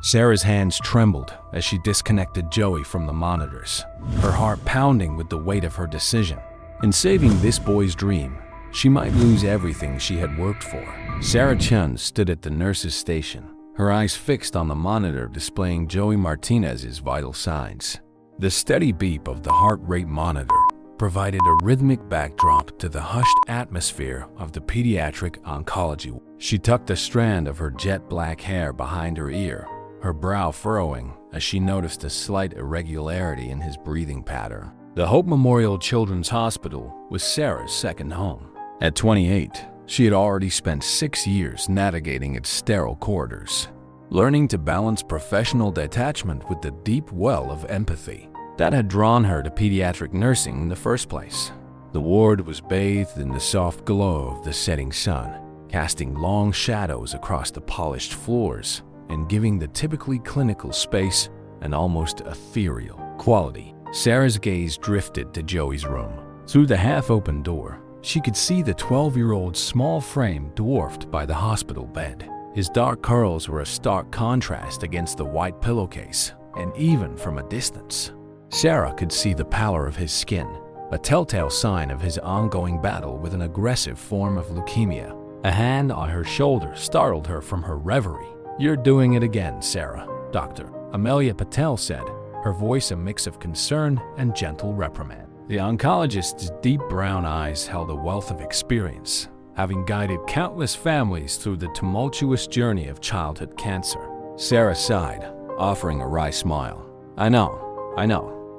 Sarah's hands trembled as she disconnected Joey from the monitors, her heart pounding with the weight of her decision. In saving this boy's dream, she might lose everything she had worked for. Sarah Chun stood at the nurse's station, her eyes fixed on the monitor displaying Joey Martinez's vital signs. The steady beep of the heart rate monitor provided a rhythmic backdrop to the hushed atmosphere of the pediatric oncology. She tucked a strand of her jet black hair behind her ear, her brow furrowing as she noticed a slight irregularity in his breathing pattern. The Hope Memorial Children's Hospital was Sarah's second home. At 28, she had already spent 6 years navigating its sterile corridors, learning to balance professional detachment with the deep well of empathy that had drawn her to pediatric nursing in the first place. The ward was bathed in the soft glow of the setting sun, casting long shadows across the polished floors and giving the typically clinical space an almost ethereal quality. Sarah's gaze drifted to Joey's room. Through the half-open door, she could see the 12-year-old's small frame dwarfed by the hospital bed. His dark curls were a stark contrast against the white pillowcase, and even from a distance, Sarah could see the pallor of his skin, a telltale sign of his ongoing battle with an aggressive form of leukemia. A hand on her shoulder startled her from her reverie. "You're doing it again, Sarah," Dr. Amelia Patel said, her voice a mix of concern and gentle reprimand. The oncologist's deep brown eyes held a wealth of experience, having guided countless families through the tumultuous journey of childhood cancer. Sarah sighed, offering a wry smile. I know.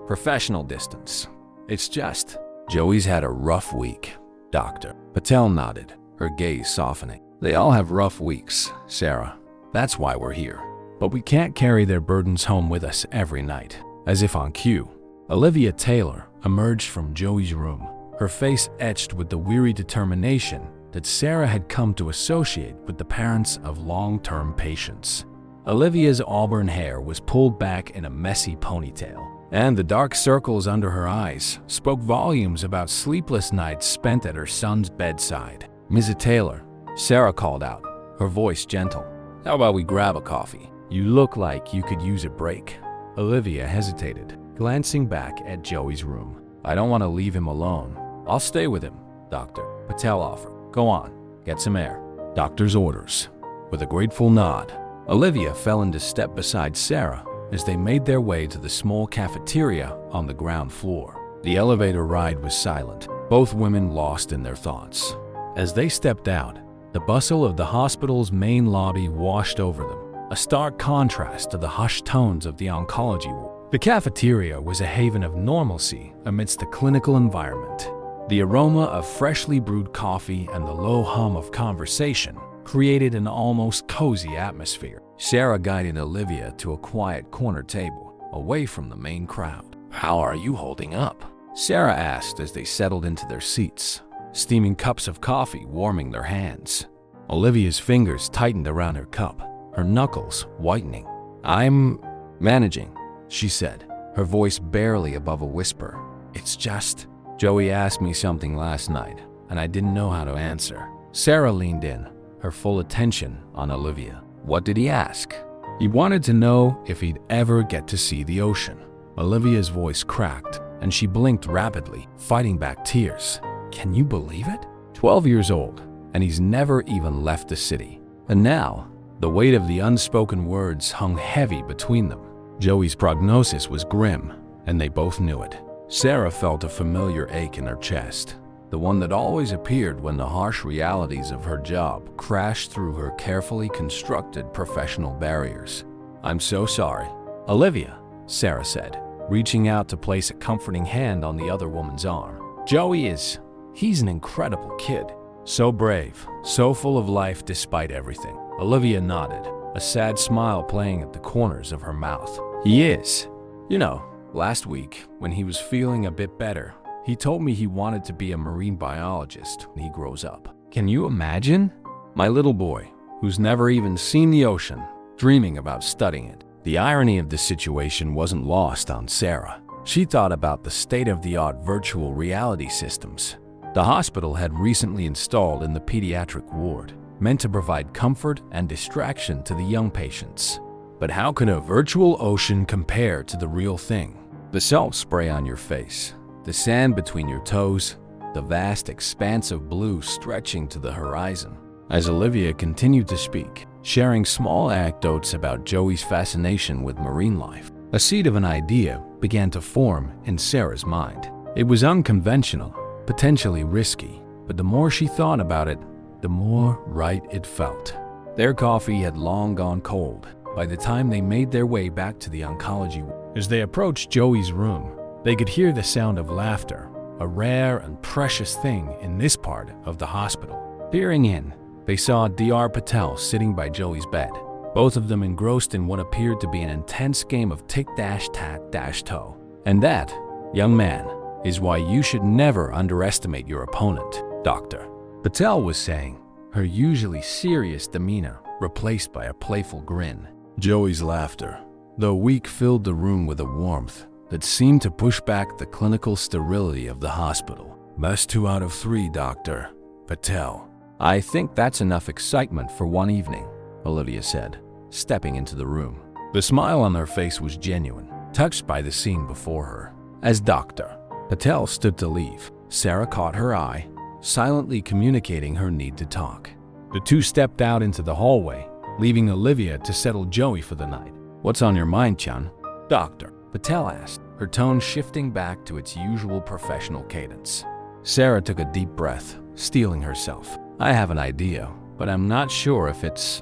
Professional distance. It's just, Joey's had a rough week." Dr. Patel nodded, her gaze softening. "They all have rough weeks, Sarah. That's why we're here. But we can't carry their burdens home with us every night." As if on cue, Olivia Taylor emerged from Joey's room, her face etched with the weary determination that Sarah had come to associate with the parents of long-term patients. Olivia's auburn hair was pulled back in a messy ponytail, and the dark circles under her eyes spoke volumes about sleepless nights spent at her son's bedside. "Mrs. Taylor," Sarah called out, her voice gentle. "How about we grab a coffee? You look like you could use a break." Olivia hesitated, glancing back at Joey's room. "I don't want to leave him alone. I'll stay with him," Dr. Patel offered. "Go on, get some air." Doctor's orders. With a grateful nod, Olivia fell into step beside Sarah as they made their way to the small cafeteria on the ground floor. The elevator ride was silent, both women lost in their thoughts. As they stepped out, the bustle of the hospital's main lobby washed over them, a stark contrast to the hushed tones of the oncology ward. The cafeteria was a haven of normalcy amidst the clinical environment. The aroma of freshly brewed coffee and the low hum of conversation created an almost cozy atmosphere. Sarah guided Olivia to a quiet corner table, away from the main crowd. "How are you holding up?" Sarah asked as they settled into their seats, steaming cups of coffee warming their hands. Olivia's fingers tightened around her cup, her knuckles whitening. "I'm managing," she said, her voice barely above a whisper. "It's just, Joey asked me something last night, and I didn't know how to answer." Sarah leaned in, her full attention on Olivia. "What did he ask?" "He wanted to know if he'd ever get to see the ocean." Olivia's voice cracked, and she blinked rapidly, fighting back tears. Can you believe it? 12 years old, and he's never even left the city. And now, the weight of the unspoken words hung heavy between them. Joey's prognosis was grim, and they both knew it. Sarah felt a familiar ache in her chest, the one that always appeared when the harsh realities of her job crashed through her carefully constructed professional barriers. "I'm so sorry." "Olivia," Sarah said, reaching out to place a comforting hand on the other woman's arm. He's an incredible kid. So brave, so full of life despite everything." Olivia nodded, a sad smile playing at the corners of her mouth. "He is. You know, last week, when he was feeling a bit better, he told me he wanted to be a marine biologist when he grows up. Can you imagine? My little boy, who's never even seen the ocean, dreaming about studying it." The irony of the situation wasn't lost on Sarah. She thought about the state-of-the-art virtual reality systems the hospital had recently installed in the pediatric ward, meant to provide comfort and distraction to the young patients. But how can a virtual ocean compare to the real thing? The salt spray on your face, the sand between your toes, the vast expanse of blue stretching to the horizon. As Olivia continued to speak, sharing small anecdotes about Joey's fascination with marine life, a seed of an idea began to form in Sarah's mind. It was unconventional, potentially risky, but the more she thought about it, the more right it felt. Their coffee had long gone cold by the time they made their way back to the oncology ward. As they approached Joey's room, they could hear the sound of laughter, a rare and precious thing in this part of the hospital. Peering in, they saw Dr. Patel sitting by Joey's bed, both of them engrossed in what appeared to be an intense game of tic-tac-toe. And that, young man, is why you should never underestimate your opponent, Dr. Patel was saying, her usually serious demeanor replaced by a playful grin. Joey's laughter, though weak, filled the room with a warmth that seemed to push back the clinical sterility of the hospital. Best 2 out of 3, Dr. Patel. I think that's enough excitement for one evening, Olivia said, stepping into the room. The smile on her face was genuine, touched by the scene before her. As Dr. Patel stood to leave, Sarah caught her eye, silently communicating her need to talk. The two stepped out into the hallway, leaving Olivia to settle Joey for the night. What's on your mind, Chun? Dr. Patel asked, her tone shifting back to its usual professional cadence. Sarah took a deep breath, steeling herself. I have an idea, but I'm not sure if it's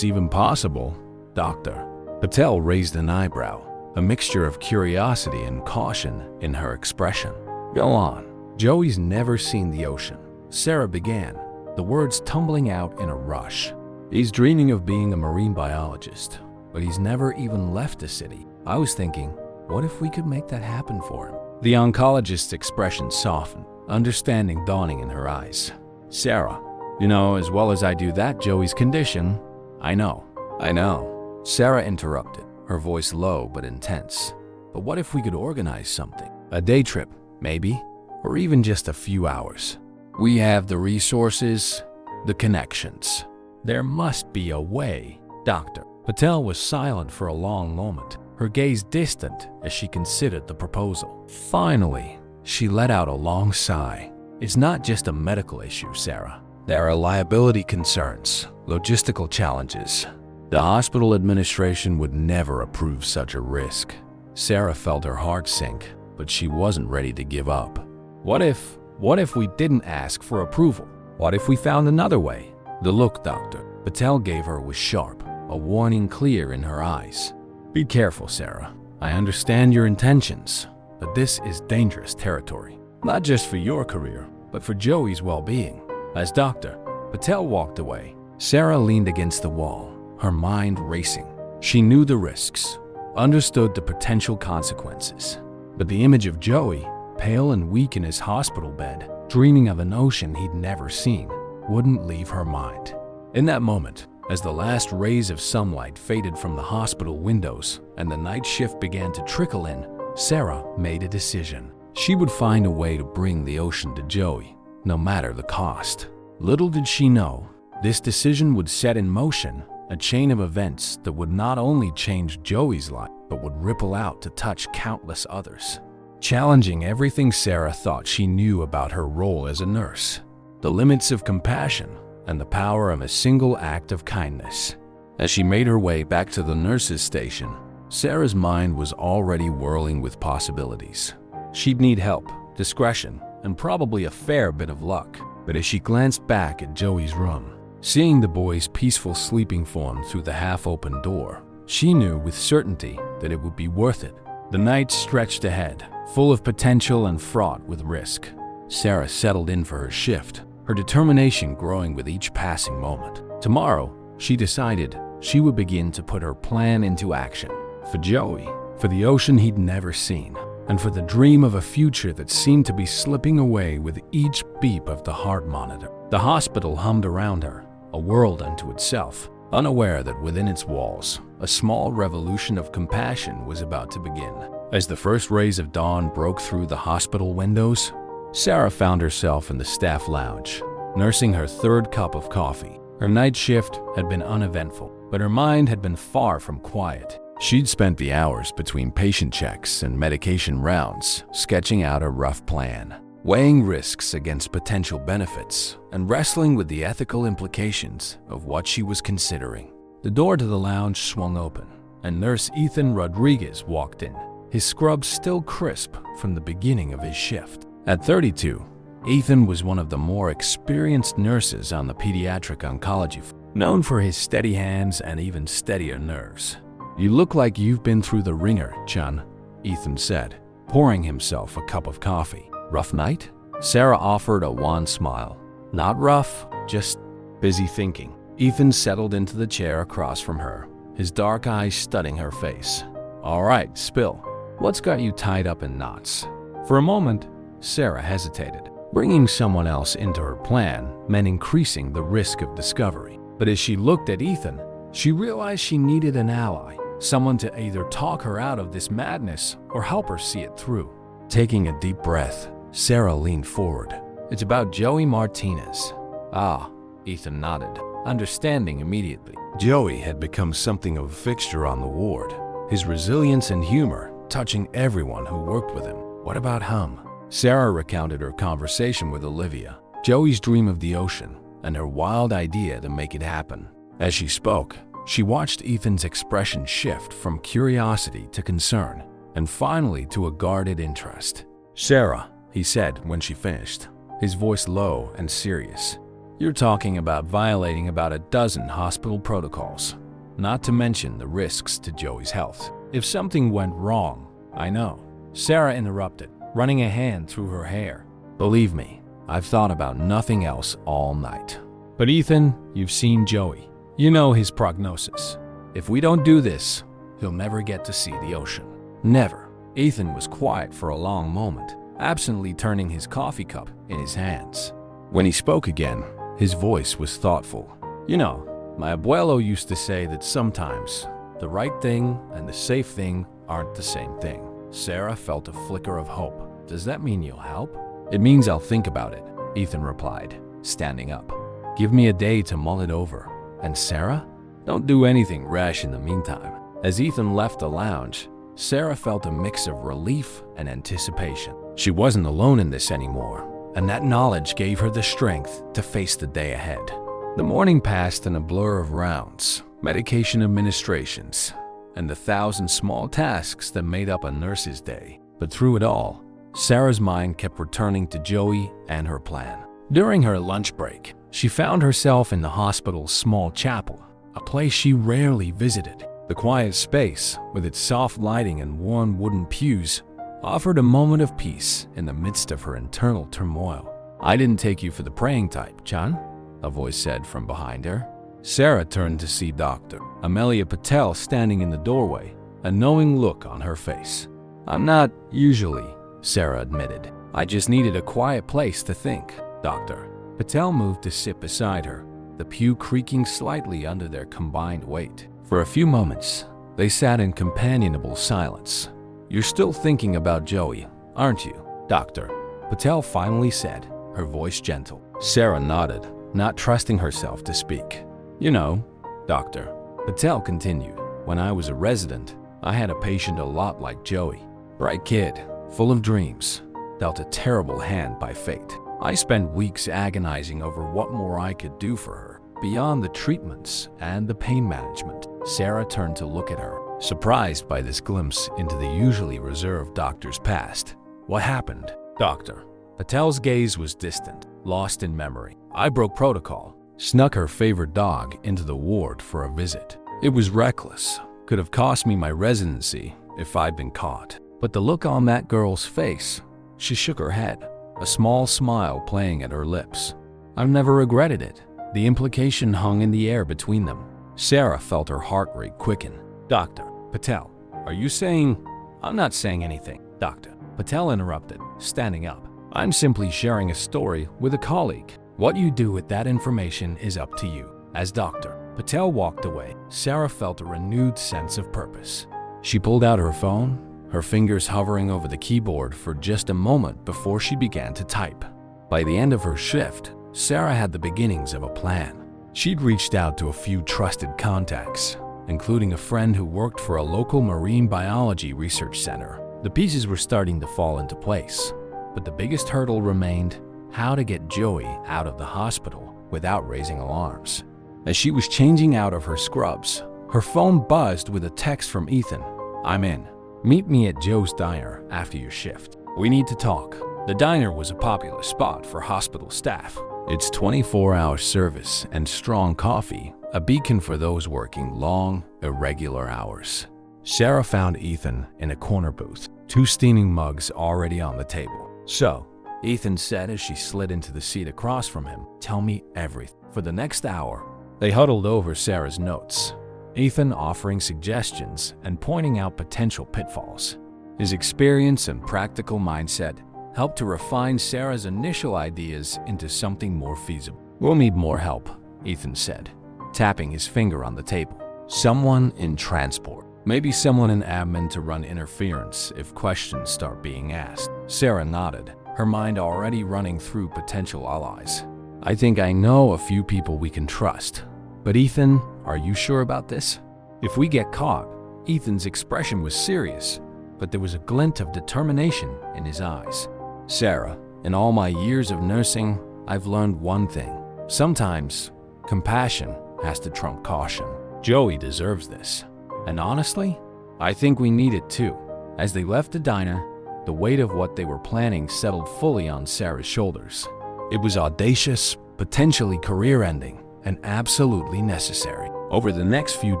even possible. Dr. Patel raised an eyebrow, a mixture of curiosity and caution in her expression. Go on. Joey's never seen the ocean, Sarah began, the words tumbling out in a rush. He's dreaming of being a marine biologist, but he's never even left the city. I was thinking, what if we could make that happen for him? The oncologist's expression softened, understanding dawning in her eyes. Sarah, you know as well as I do that Joey's condition. I know. Sarah interrupted, her voice low but intense. But what if we could organize something? A day trip, maybe? Or even just a few hours. We have the resources, the connections. There must be a way. Dr. Patel was silent for a long moment, her gaze distant as she considered the proposal. Finally, she let out a long sigh. It's not just a medical issue, Sarah. There are liability concerns, logistical challenges. The hospital administration would never approve such a risk. Sarah felt her heart sink, but she wasn't ready to give up. What if we didn't ask for approval? What if we found another way? The look Dr. Patel gave her was sharp, a warning clear in her eyes. Be careful, Sarah. I understand your intentions, but this is dangerous territory. Not just for your career, but for Joey's well-being. As Dr. Patel walked away, Sarah leaned against the wall, her mind racing. She knew the risks, understood the potential consequences, but the image of Joey, pale and weak in his hospital bed, dreaming of an ocean he'd never seen, wouldn't leave her mind. In that moment, as the last rays of sunlight faded from the hospital windows and the night shift began to trickle in, Sarah made a decision. She would find a way to bring the ocean to Joey, no matter the cost. Little did she know, this decision would set in motion a chain of events that would not only change Joey's life, but would ripple out to touch countless others, challenging everything Sarah thought she knew about her role as a nurse, the limits of compassion, and the power of a single act of kindness. As she made her way back to the nurse's station, Sarah's mind was already whirling with possibilities. She'd need help, discretion, and probably a fair bit of luck. But as she glanced back at Joey's room, seeing the boy's peaceful sleeping form through the half-open door, she knew with certainty that it would be worth it. The night stretched ahead, full of potential and fraught with risk. Sarah settled in for her shift, her determination growing with each passing moment. Tomorrow, she decided she would begin to put her plan into action. For Joey, for the ocean he'd never seen, and for the dream of a future that seemed to be slipping away with each beep of the heart monitor. The hospital hummed around her, a world unto itself, unaware that within its walls, a small revolution of compassion was about to begin. As the first rays of dawn broke through the hospital windows, Sarah found herself in the staff lounge, nursing her third cup of coffee. Her night shift had been uneventful, but her mind had been far from quiet. She'd spent the hours between patient checks and medication rounds sketching out a rough plan, weighing risks against potential benefits, and wrestling with the ethical implications of what she was considering. The door to the lounge swung open, and Nurse Ethan Rodriguez walked in, his scrubs still crisp from the beginning of his shift. At 32, Ethan was one of the more experienced nurses on the pediatric oncology floor, known for his steady hands and even steadier nerves. "You look like you've been through the ringer, Chun," Ethan said, pouring himself a cup of coffee. "Rough night?" Sarah offered a wan smile. "Not rough, just busy thinking." Ethan settled into the chair across from her, his dark eyes studying her face. "All right, spill. What's got you tied up in knots?" For a moment, Sarah hesitated. Bringing someone else into her plan meant increasing the risk of discovery. But as she looked at Ethan, she realized she needed an ally, someone to either talk her out of this madness or help her see it through. Taking a deep breath, Sarah leaned forward. "It's about Joey Martinez." "Ah," Ethan nodded, understanding immediately. Joey had become something of a fixture on the ward, his resilience and humor touching everyone who worked with him. "What about him?" Sarah recounted her conversation with Olivia, Joey's dream of the ocean, and her wild idea to make it happen. As she spoke, she watched Ethan's expression shift from curiosity to concern, and finally to a guarded interest. "Sarah," he said when she finished, his voice low and serious, "you're talking about violating about a dozen hospital protocols, not to mention the risks to Joey's health. If something went wrong, I know." Sarah interrupted, running a hand through her hair. "Believe me, I've thought about nothing else all night." "But Ethan, you've seen Joey. You know his prognosis. If we don't do this, he'll never get to see the ocean." "Never." Ethan was quiet for a long moment, absently turning his coffee cup in his hands. When he spoke again, his voice was thoughtful. "You know, my abuelo used to say that sometimes the right thing and the safe thing aren't the same thing." Sarah felt a flicker of hope. "Does that mean you'll help?" "It means I'll think about it," Ethan replied, standing up. "Give me a day to mull it over. And Sarah, don't do anything rash in the meantime." As Ethan left the lounge, Sarah felt a mix of relief and anticipation. She wasn't alone in this anymore, and that knowledge gave her the strength to face the day ahead. The morning passed in a blur of rounds, medication administrations, and the 1,000 small tasks that made up a nurse's day. But through it all, Sarah's mind kept returning to Joey and her plan. During her lunch break, she found herself in the hospital's small chapel, a place she rarely visited. The quiet space, with its soft lighting and worn wooden pews, offered a moment of peace in the midst of her internal turmoil. "I didn't take you for the praying type, Chan," a voice said from behind her. Sarah turned to see Dr. Amelia Patel standing in the doorway, a knowing look on her face. "I'm not usually," Sarah admitted. "I just needed a quiet place to think." Dr. Patel moved to sit beside her, the pew creaking slightly under their combined weight. For a few moments, they sat in companionable silence. "You're still thinking about Joey, aren't you?" Dr. Patel finally said, her voice gentle. Sarah nodded, not trusting herself to speak. "You know," Dr. Patel continued, "when I was a resident, I had a patient a lot like Joey. Bright kid, full of dreams, dealt a terrible hand by fate. I spent weeks agonizing over what more I could do for her, beyond the treatments and the pain management." Sarah turned to look at her, surprised by this glimpse into the usually reserved doctor's past. "What happened?" Dr. Patel's gaze was distant, lost in memory. "I broke protocol, snuck her favorite dog into the ward for a visit. It was reckless, could have cost me my residency if I'd been caught." But the look on that girl's face, she shook her head, a small smile playing at her lips. "I've never regretted it." The implication hung in the air between them. Sarah felt her heart rate quicken. "Dr. Patel, are you saying—" "I'm not saying anything," Dr. Patel interrupted, standing up. "I'm simply sharing a story with a colleague. What you do with that information is up to you." As Dr. Patel walked away, Sarah felt a renewed sense of purpose. She pulled out her phone, her fingers hovering over the keyboard for just a moment before she began to type. By the end of her shift, Sarah had the beginnings of a plan. She'd reached out to a few trusted contacts, including a friend who worked for a local marine biology research center. The pieces were starting to fall into place, but the biggest hurdle remained: how to get Joey out of the hospital without raising alarms. As she was changing out of her scrubs, her phone buzzed with a text from Ethan. "I'm in. Meet me at Joe's Diner after your shift. We need to talk." The diner was a popular spot for hospital staff. Its 24-hour service and strong coffee, a beacon for those working long, irregular hours. Sarah found Ethan in a corner booth, 2 steaming mugs already on the table. "So," Ethan said as she slid into the seat across from him, "tell me everything." For the next hour, they huddled over Sarah's notes, Ethan offering suggestions and pointing out potential pitfalls. His experience and practical mindset helped to refine Sarah's initial ideas into something more feasible. "We'll need more help," Ethan said, tapping his finger on the table. "Someone in transport. Maybe someone in admin to run interference if questions start being asked." Sarah nodded, her mind already running through potential allies. "I think I know a few people we can trust. But Ethan, are you sure about this?" "If we get caught," Ethan's expression was serious, but there was a glint of determination in his eyes. "Sarah, in all my years of nursing, I've learned one thing. Sometimes, compassion has to trump caution. Joey deserves this. And honestly, I think we need it too." As they left the diner, the weight of what they were planning settled fully on Sarah's shoulders. It was audacious, potentially career-ending, and absolutely necessary. Over the next few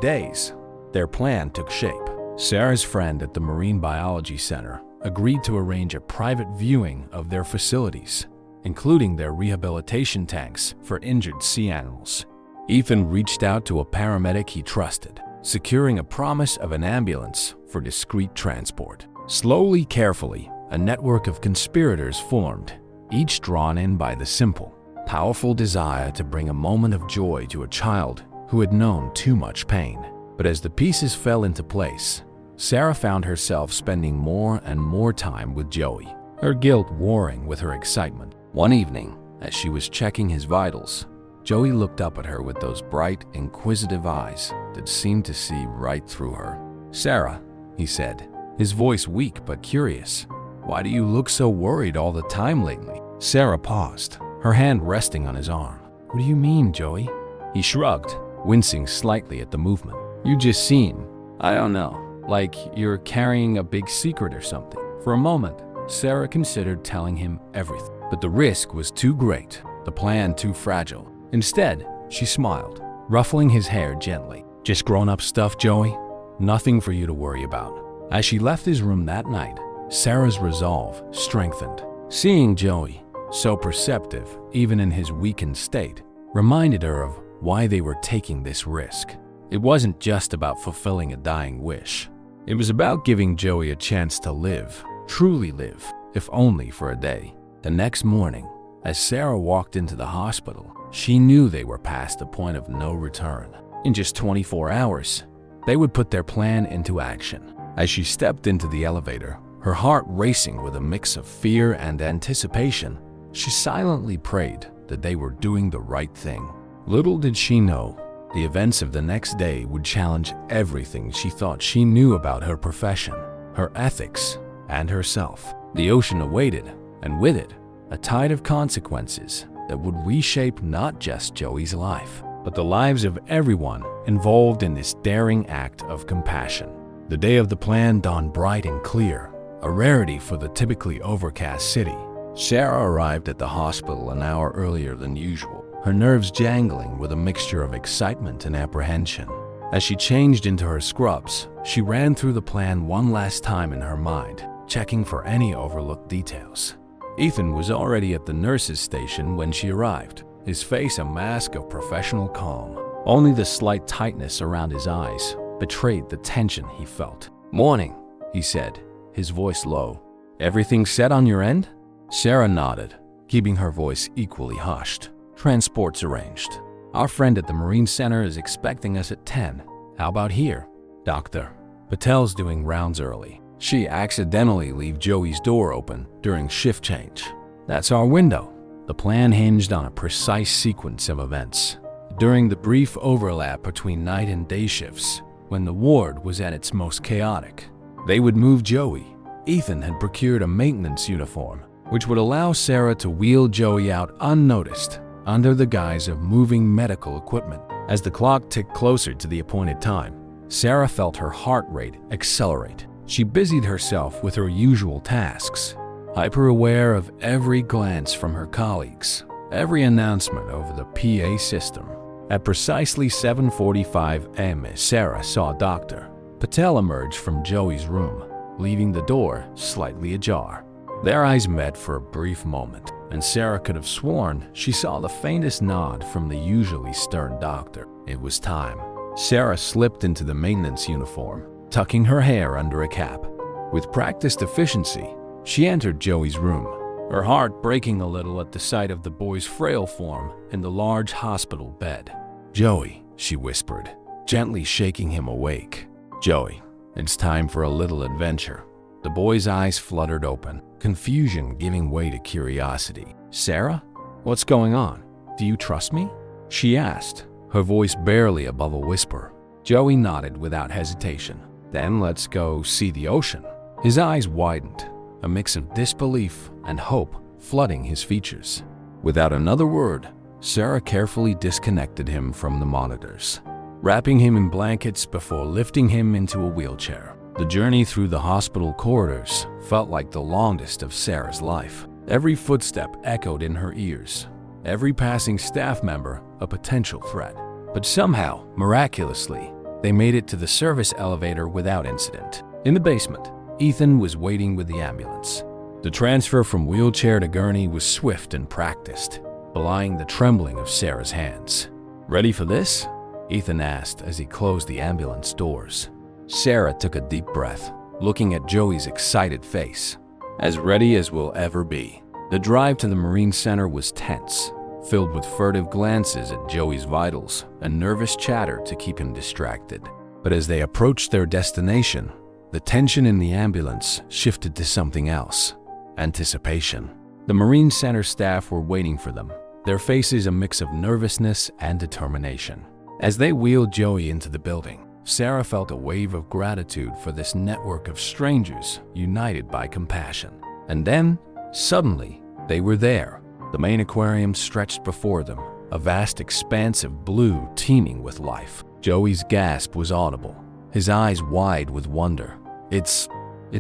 days, their plan took shape. Sarah's friend at the Marine Biology Center agreed to arrange a private viewing of their facilities, including their rehabilitation tanks for injured sea animals. Ethan reached out to a paramedic he trusted, securing a promise of an ambulance for discreet transport. Slowly, carefully, a network of conspirators formed, each drawn in by the simple, powerful desire to bring a moment of joy to a child who had known too much pain. But as the pieces fell into place, Sarah found herself spending more and more time with Joey, her guilt warring with her excitement. One evening, as she was checking his vitals, Joey looked up at her with those bright, inquisitive eyes that seemed to see right through her. "Sarah," he said, his voice weak but curious, "why do you look so worried all the time lately?" Sarah paused, her hand resting on his arm. "What do you mean, Joey?" He shrugged, wincing slightly at the movement. "You just seem, I don't know, like you're carrying a big secret or something." For a moment, Sarah considered telling him everything, but the risk was too great, the plan too fragile. Instead, she smiled, ruffling his hair gently. "Just grown-up stuff, Joey. Nothing for you to worry about." As she left his room that night, Sarah's resolve strengthened. Seeing Joey, so perceptive even in his weakened state, reminded her of why they were taking this risk. It wasn't just about fulfilling a dying wish. It was about giving Joey a chance to live, truly live, if only for a day. The next morning, as Sarah walked into the hospital, she knew they were past the point of no return. In just 24 hours, they would put their plan into action. As she stepped into the elevator, her heart racing with a mix of fear and anticipation, she silently prayed that they were doing the right thing. Little did she know, the events of the next day would challenge everything she thought she knew about her profession, her ethics, and herself. The ocean awaited, and with it, a tide of consequences that would reshape not just Joey's life, but the lives of everyone involved in this daring act of compassion. The day of the plan dawned bright and clear, a rarity for the typically overcast city. Sarah arrived at the hospital an hour earlier than usual, her nerves jangling with a mixture of excitement and apprehension. As she changed into her scrubs, she ran through the plan one last time in her mind, checking for any overlooked details. Ethan was already at the nurse's station when she arrived, his face a mask of professional calm. Only the slight tightness around his eyes betrayed the tension he felt. "Morning," he said, his voice low. "Everything set on your end?" Sarah nodded, keeping her voice equally hushed. "Transport's arranged. Our friend at the Marine Center is expecting us at 10. How about here? Dr. Patel's doing rounds early. She accidentally leave Joey's door open during shift change. That's our window." The plan hinged on a precise sequence of events. During the brief overlap between night and day shifts, when the ward was at its most chaotic, they would move Joey. Ethan had procured a maintenance uniform, which would allow Sarah to wheel Joey out unnoticed under the guise of moving medical equipment. As the clock ticked closer to the appointed time, Sarah felt her heart rate accelerate. She busied herself with her usual tasks, hyper-aware of every glance from her colleagues, every announcement over the PA system. At precisely 7:45 a.m., Sarah saw Dr. Patel emerge from Joey's room, leaving the door slightly ajar. Their eyes met for a brief moment, and Sarah could have sworn she saw the faintest nod from the usually stern doctor. It was time. Sarah slipped into the maintenance uniform, tucking her hair under a cap. With practiced efficiency, she entered Joey's room, her heart breaking a little at the sight of the boy's frail form in the large hospital bed. "Joey," she whispered, gently shaking him awake. "Joey, it's time for a little adventure." The boy's eyes fluttered open, confusion giving way to curiosity. "Sarah, what's going on? Do you trust me?" she asked, her voice barely above a whisper. Joey nodded without hesitation. "Then let's go see the ocean." His eyes widened, a mix of disbelief and hope flooding his features. Without another word, Sarah carefully disconnected him from the monitors, wrapping him in blankets before lifting him into a wheelchair. The journey through the hospital corridors felt like the longest of Sarah's life. Every footstep echoed in her ears, every passing staff member a potential threat. But somehow, miraculously, they made it to the service elevator without incident. In the basement, Ethan was waiting with the ambulance. The transfer from wheelchair to gurney was swift and practiced, belying the trembling of Sarah's hands. "Ready for this?" Ethan asked as he closed the ambulance doors. Sarah took a deep breath, looking at Joey's excited face. "As ready as we'll ever be." The drive to the Marine Center was tense, filled with furtive glances at Joey's vitals and nervous chatter to keep him distracted. But as they approached their destination, the tension in the ambulance shifted to something else: anticipation. The Marine Center staff were waiting for them, their faces a mix of nervousness and determination. As they wheeled Joey into the building, Sarah felt a wave of gratitude for this network of strangers united by compassion. And then, suddenly, they were there. The main aquarium stretched before them, a vast expanse of blue teeming with life. Joey's gasp was audible, his eyes wide with wonder. It's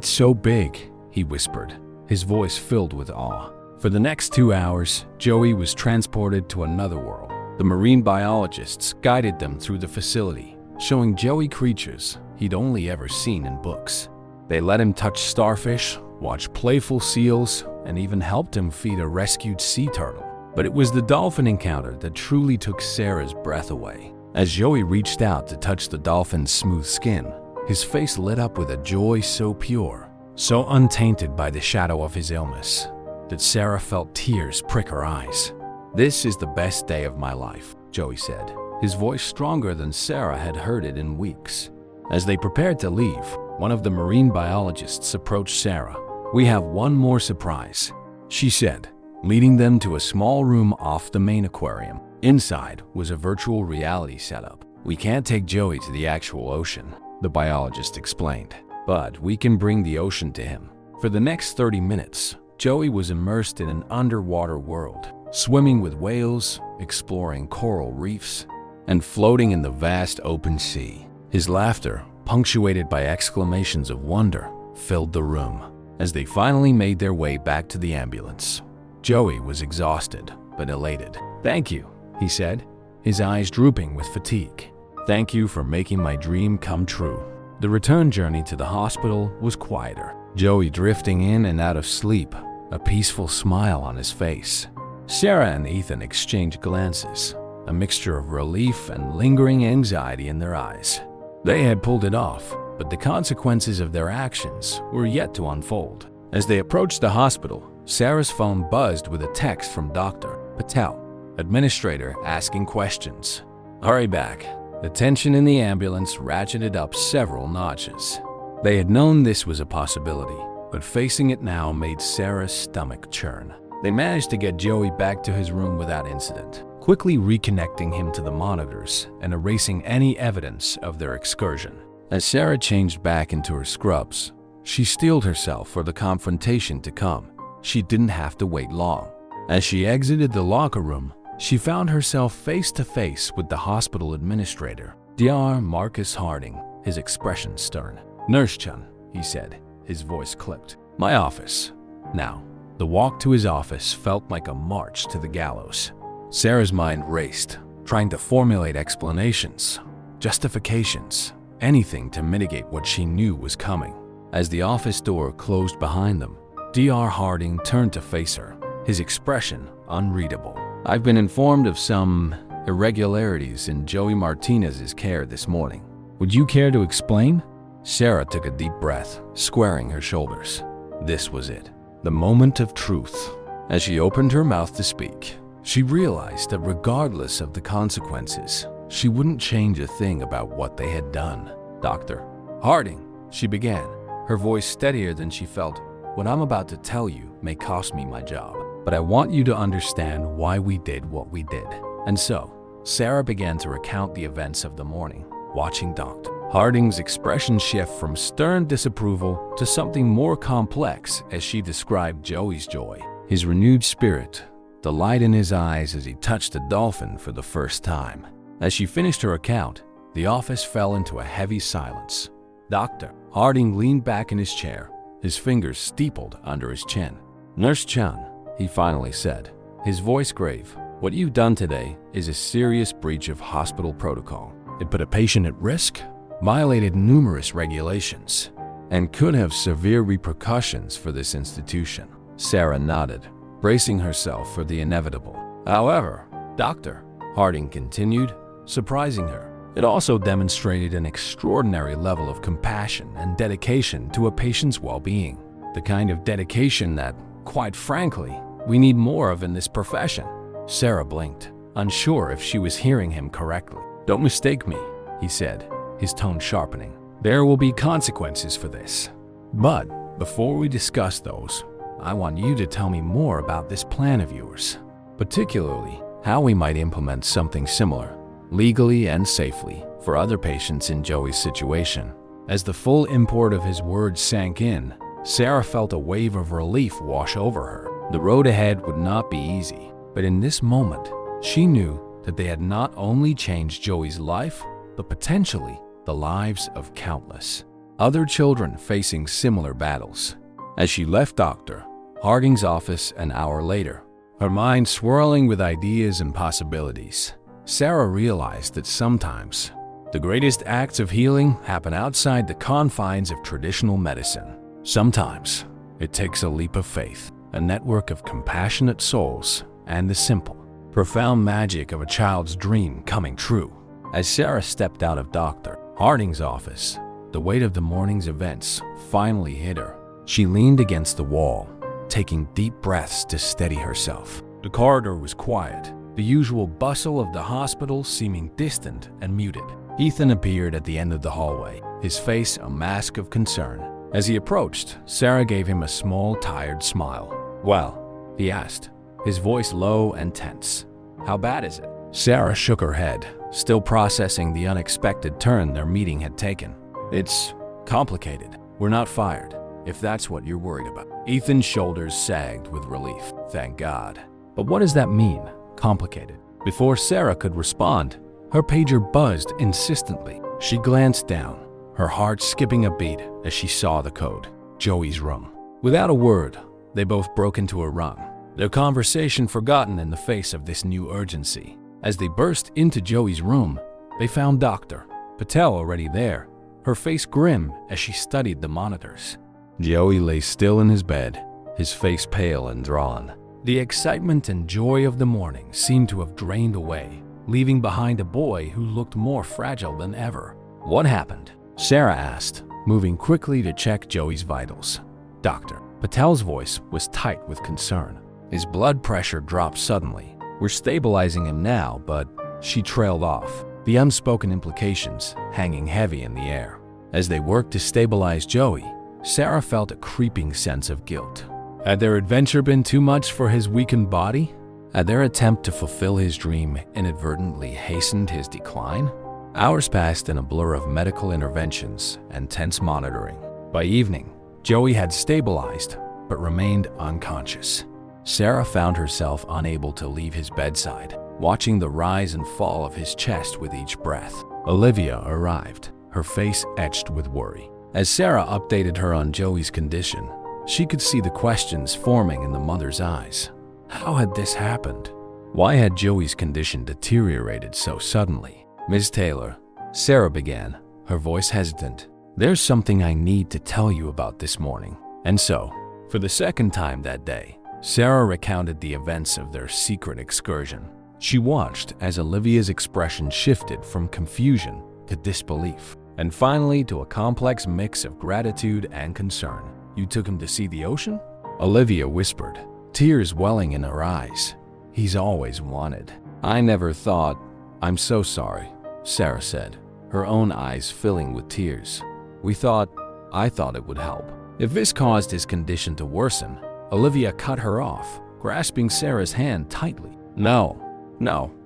so big," he whispered, his voice filled with awe. For the next 2 hours, Joey was transported to another world. The marine biologists guided them through the facility, showing Joey creatures he'd only ever seen in books. They let him touch starfish, watch playful seals, and even helped him feed a rescued sea turtle. But it was the dolphin encounter that truly took Sarah's breath away. As Joey reached out to touch the dolphin's smooth skin, his face lit up with a joy so pure, so untainted by the shadow of his illness, that Sarah felt tears prick her eyes. "This is the best day of my life," Joey said, his voice stronger than Sarah had heard it in weeks. As they prepared to leave, one of the marine biologists approached Sarah. "We have one more surprise," she said, leading them to a small room off the main aquarium. Inside was a virtual reality setup. "We can't take Joey to the actual ocean," the biologist explained, "but we can bring the ocean to him." For the next 30 minutes, Joey was immersed in an underwater world, swimming with whales, exploring coral reefs, and floating in the vast open sea. His laughter, punctuated by exclamations of wonder, filled the room. As they finally made their way back to the ambulance, Joey was exhausted but elated. "Thank you," he said, his eyes drooping with fatigue. "Thank you for making my dream come true." The return journey to the hospital was quieter. Joey drifting in and out of sleep, a peaceful smile on his face. Sarah and Ethan exchanged glances, a mixture of relief and lingering anxiety in their eyes. They had pulled it off, but the consequences of their actions were yet to unfold. As they approached the hospital, Sarah's phone buzzed with a text from Dr. Patel, administrator asking questions. "Hurry back." The tension in the ambulance ratcheted up several notches. They had known this was a possibility, but facing it now made Sarah's stomach churn. They managed to get Joey back to his room without incident. quickly reconnecting him to the monitors and erasing any evidence of their excursion. As Sarah changed back into her scrubs, she steeled herself for the confrontation to come. She didn't have to wait long. As she exited the locker room, she found herself face to face with the hospital administrator, Dr. Marcus Harding, his expression stern. "Nurse Chun," he said, his voice clipped. "My office." Now, the walk to his office felt like a march to the gallows. Sarah's mind raced, trying to formulate explanations, justifications, anything to mitigate what she knew was coming. As the office door closed behind them, Dr. Harding turned to face her, his expression unreadable. "I've been informed of some irregularities in Joey Martinez's care this morning. Would you care to explain?" Sarah took a deep breath, squaring her shoulders. This was it, the moment of truth. As she opened her mouth to speak, she realized that regardless of the consequences, she wouldn't change a thing about what they had done. "Dr. Harding," she began, her voice steadier than she felt. "What I'm about to tell you may cost me my job, but I want you to understand why we did what we did." And so, Sarah began to recount the events of the morning, watching Dr. Harding's expression shift from stern disapproval to something more complex as she described Joey's joy, his renewed spirit, the light in his eyes as he touched a dolphin for the first time. As she finished her account, the office fell into a heavy silence. Dr. Harding leaned back in his chair, his fingers steepled under his chin. "Nurse Chun," he finally said, his voice grave, "what you've done today is a serious breach of hospital protocol. It put a patient at risk, violated numerous regulations, and could have severe repercussions for this institution." Sarah nodded, bracing herself for the inevitable. "However, Dr. Harding continued, surprising her, it also demonstrated an extraordinary level of compassion and dedication to a patient's well-being. The kind of dedication that, quite frankly, we need more of in this profession." Sarah blinked, unsure if she was hearing him correctly. "Don't mistake me," he said, his tone sharpening. "There will be consequences for this. But before we discuss those, I want you to tell me more about this plan of yours, particularly how we might implement something similar, legally and safely, for other patients in Joey's situation." As the full import of his words sank in, Sarah felt a wave of relief wash over her. The road ahead would not be easy, but in this moment, she knew that they had not only changed Joey's life, but potentially the lives of countless other children facing similar battles. As she left Dr. Harding's office an hour later, her mind swirling with ideas and possibilities, Sarah realized that sometimes the greatest acts of healing happen outside the confines of traditional medicine. Sometimes it takes a leap of faith, a network of compassionate souls, and the simple, profound magic of a child's dream coming true. As Sarah stepped out of Dr. Harding's office, the weight of the morning's events finally hit her. She leaned against the wall, taking deep breaths to steady herself. The corridor was quiet, the usual bustle of the hospital seeming distant and muted. Ethan appeared at the end of the hallway, his face a mask of concern. As he approached, Sarah gave him a small, tired smile. "Well," he asked, his voice low and tense. "How bad is it?" Sarah shook her head, still processing the unexpected turn their meeting had taken. "It's complicated. We're not fired, if that's what you're worried about." Ethan's shoulders sagged with relief. Thank God. But what does that mean, complicated? Before Sarah could respond, her pager buzzed insistently. She glanced down, her heart skipping a beat as she saw the code, Joey's room. Without a word, they both broke into a run, their conversation forgotten in the face of this new urgency. As they burst into Joey's room, they found Dr. Patel already there, her face grim as she studied the monitors. Joey lay still in his bed, his face pale and drawn. The excitement and joy of the morning seemed to have drained away, leaving behind a boy who looked more fragile than ever. "What happened?" Sarah asked, moving quickly to check Joey's vitals. Dr. Patel's voice was tight with concern. His blood pressure dropped suddenly. "We're stabilizing him now, but..." She trailed off, the unspoken implications hanging heavy in the air. As they worked to stabilize Joey, Sarah felt a creeping sense of guilt. Had their adventure been too much for his weakened body? Had their attempt to fulfill his dream inadvertently hastened his decline? Hours passed in a blur of medical interventions and tense monitoring. By evening, Joey had stabilized but remained unconscious. Sarah found herself unable to leave his bedside, watching the rise and fall of his chest with each breath. Olivia arrived, her face etched with worry. As Sarah updated her on Joey's condition, she could see the questions forming in the mother's eyes. How had this happened? Why had Joey's condition deteriorated so suddenly? Ms. Taylor, Sarah began, her voice hesitant. There's something I need to tell you about this morning. And so, for the second time that day, Sarah recounted the events of their secret excursion. She watched as Olivia's expression shifted from confusion to disbelief, and finally to a complex mix of gratitude and concern. You took him to see the ocean? Olivia whispered, tears welling in her eyes. He's always wanted. I never thought. I'm so sorry, Sarah said, her own eyes filling with tears. I thought it would help. If this caused his condition to worsen, Olivia cut her off, grasping Sarah's hand tightly. No,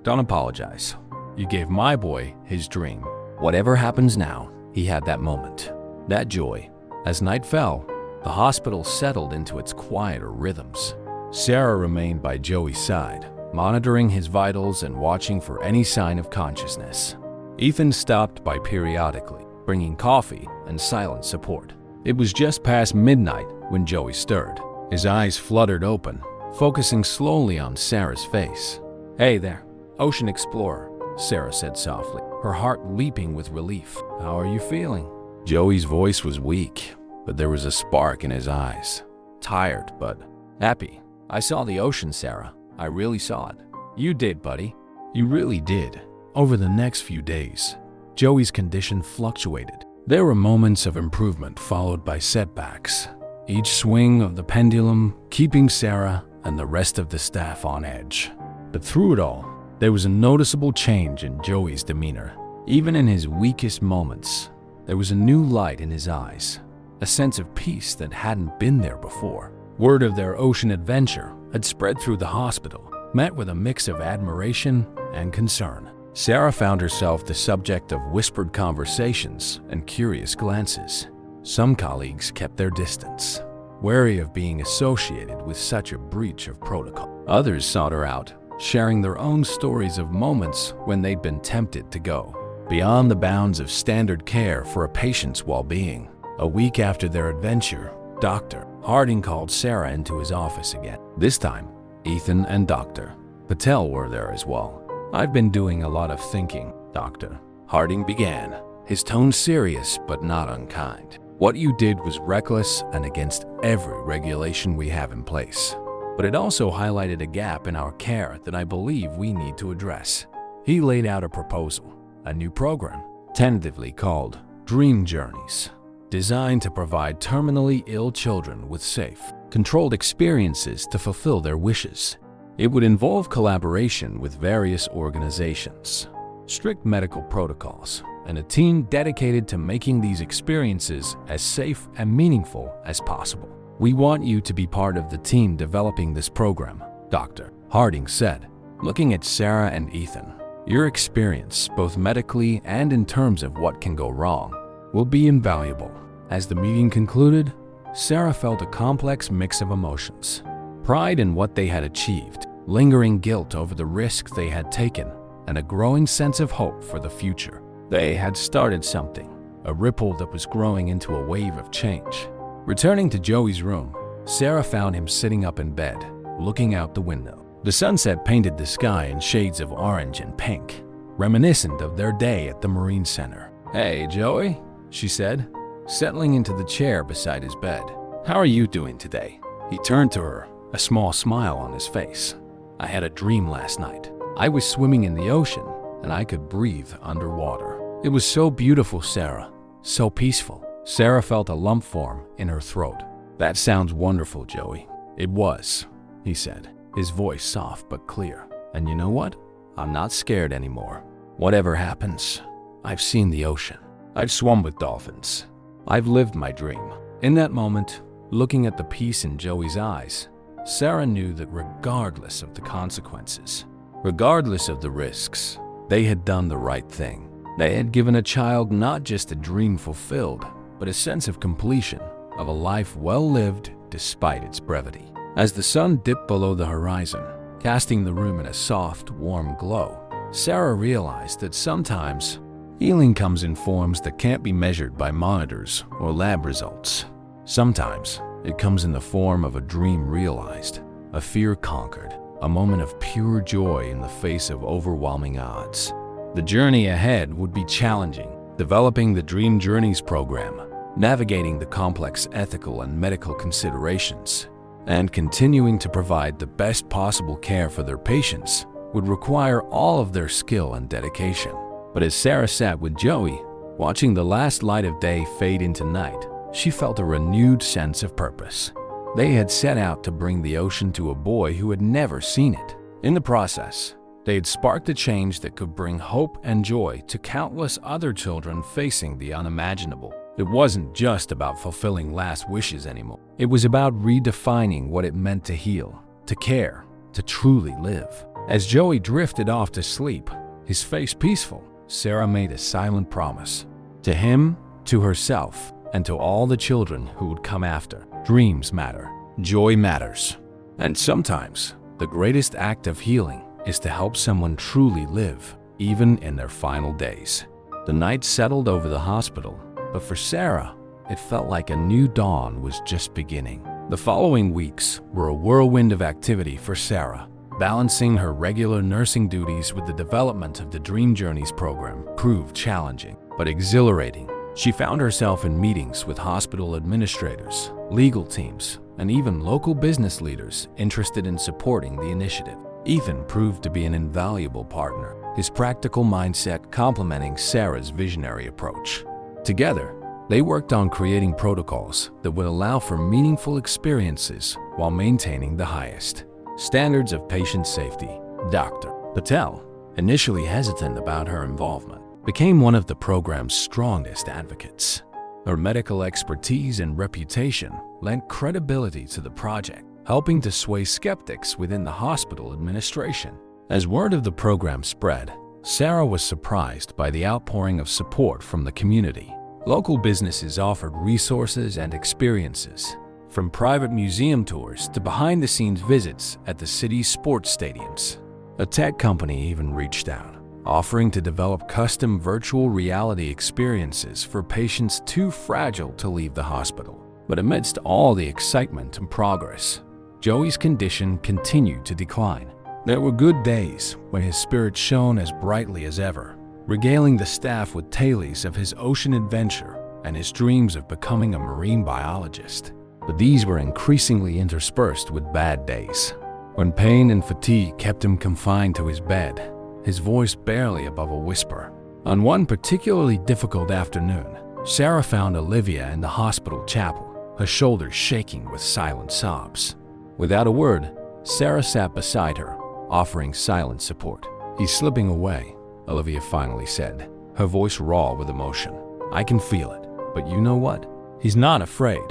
don't apologize. You gave my boy his dream. Whatever happens now, he had that moment, that joy. As night fell, the hospital settled into its quieter rhythms. Sarah remained by Joey's side, monitoring his vitals and watching for any sign of consciousness. Ethan stopped by periodically, bringing coffee and silent support. It was just past midnight when Joey stirred. His eyes fluttered open, focusing slowly on Sarah's face. Hey there, Ocean Explorer, Sarah said softly, her heart leaping with relief. How are you feeling? Joey's voice was weak, but there was a spark in his eyes. Tired, but happy. I saw the ocean, Sarah. I really saw it. You did, buddy. You really did. Over the next few days, Joey's condition fluctuated. There were moments of improvement followed by setbacks, each swing of the pendulum keeping Sarah and the rest of the staff on edge. But through it all, there was a noticeable change in Joey's demeanor. Even in his weakest moments, there was a new light in his eyes, a sense of peace that hadn't been there before. Word of their ocean adventure had spread through the hospital, met with a mix of admiration and concern. Sarah found herself the subject of whispered conversations and curious glances. Some colleagues kept their distance, wary of being associated with such a breach of protocol. Others sought her out, sharing their own stories of moments when they'd been tempted to go beyond the bounds of standard care for a patient's well-being. A week after their adventure, Dr. Harding called Sarah into his office again. This time, Ethan and Dr. Patel were there as well. I've been doing a lot of thinking, Dr. Harding began, his tone serious but not unkind. What you did was reckless and against every regulation we have in place. But it also highlighted a gap in our care that I believe we need to address. He laid out a proposal, a new program, tentatively called Dream Journeys, designed to provide terminally ill children with safe, controlled experiences to fulfill their wishes. It would involve collaboration with various organizations, strict medical protocols, and a team dedicated to making these experiences as safe and meaningful as possible. We want you to be part of the team developing this program, Dr. Harding said, looking at Sarah and Ethan. Your experience, both medically and in terms of what can go wrong, will be invaluable. As the meeting concluded, Sarah felt a complex mix of emotions. Pride in what they had achieved, lingering guilt over the risk they had taken, and a growing sense of hope for the future. They had started something, a ripple that was growing into a wave of change. Returning to Joey's room, Sarah found him sitting up in bed, looking out the window. The sunset painted the sky in shades of orange and pink, reminiscent of their day at the Marine Center. Hey, Joey, she said, settling into the chair beside his bed. How are you doing today? He turned to her, a small smile on his face. I had a dream last night. I was swimming in the ocean, and I could breathe underwater. It was so beautiful, Sarah, so peaceful. Sarah felt a lump form in her throat. That sounds wonderful, Joey. It was, he said, his voice soft but clear. And you know what? I'm not scared anymore. Whatever happens, I've seen the ocean. I've swum with dolphins. I've lived my dream. In that moment, looking at the peace in Joey's eyes, Sarah knew that regardless of the consequences, regardless of the risks, they had done the right thing. They had given a child not just a dream fulfilled, but a sense of completion, of a life well lived despite its brevity. As the sun dipped below the horizon, casting the room in a soft, warm glow, Sarah realized that sometimes healing comes in forms that can't be measured by monitors or lab results. Sometimes it comes in the form of a dream realized, a fear conquered, a moment of pure joy in the face of overwhelming odds. The journey ahead would be challenging, developing the Dream Journeys program, navigating the complex ethical and medical considerations, and continuing to provide the best possible care for their patients would require all of their skill and dedication. But as Sarah sat with Joey, watching the last light of day fade into night, she felt a renewed sense of purpose. They had set out to bring the ocean to a boy who had never seen it. In the process, they had sparked a change that could bring hope and joy to countless other children facing the unimaginable. It wasn't just about fulfilling last wishes anymore. It was about redefining what it meant to heal, to care, to truly live. As Joey drifted off to sleep, his face peaceful, Sarah made a silent promise. To him, to herself, and to all the children who would come after. Dreams matter. Joy matters. And sometimes, the greatest act of healing is to help someone truly live, even in their final days. The night settled over the hospital, but for Sarah, it felt like a new dawn was just beginning. The following weeks were a whirlwind of activity for Sarah. Balancing her regular nursing duties with the development of the Dream Journeys program proved challenging, but exhilarating. She found herself in meetings with hospital administrators, legal teams, and even local business leaders interested in supporting the initiative. Ethan proved to be an invaluable partner, his practical mindset complementing Sarah's visionary approach. Together, they worked on creating protocols that would allow for meaningful experiences while maintaining the highest standards of patient safety. Dr. Patel, initially hesitant about her involvement, became one of the program's strongest advocates. Her medical expertise and reputation lent credibility to the project, helping to sway skeptics within the hospital administration. As word of the program spread, Sarah was surprised by the outpouring of support from the community. Local businesses offered resources and experiences, from private museum tours to behind-the-scenes visits at the city's sports stadiums. A tech company even reached out, offering to develop custom virtual reality experiences for patients too fragile to leave the hospital. But amidst all the excitement and progress, Joey's condition continued to decline. There were good days when his spirit shone as brightly as ever, regaling the staff with tales of his ocean adventure and his dreams of becoming a marine biologist. But these were increasingly interspersed with bad days, when pain and fatigue kept him confined to his bed, his voice barely above a whisper. On one particularly difficult afternoon, Sarah found Olivia in the hospital chapel, her shoulders shaking with silent sobs. Without a word, Sarah sat beside her, offering silent support. "He's slipping away," Olivia finally said, her voice raw with emotion. "I can feel it, but you know what? He's not afraid.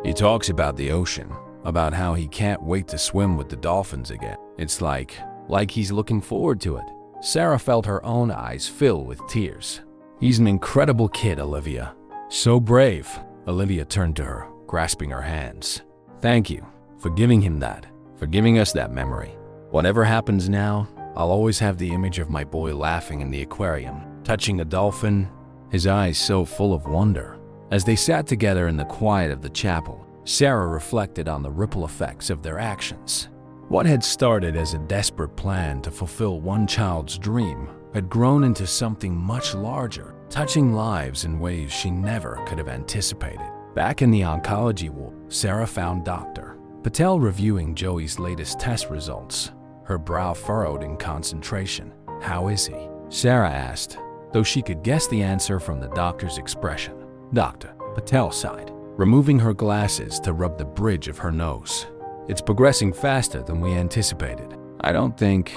He talks about the ocean, about how he can't wait to swim with the dolphins again. It's like he's looking forward to it." Sarah felt her own eyes fill with tears. "He's an incredible kid, Olivia. So brave." Olivia turned to her, grasping her hands. "Thank you for giving him that, for giving us that memory. Whatever happens now, I'll always have the image of my boy laughing in the aquarium, touching a dolphin, his eyes so full of wonder." As they sat together in the quiet of the chapel, Sarah reflected on the ripple effects of their actions. What had started as a desperate plan to fulfill one child's dream had grown into something much larger, touching lives in ways she never could have anticipated. Back in the oncology ward, Sarah found Dr. Patel reviewing Joey's latest test results, her brow furrowed in concentration. "How is he?" Sarah asked, though she could guess the answer from the doctor's expression. Dr. Patel sighed, removing her glasses to rub the bridge of her nose. "It's progressing faster than we anticipated. I don't think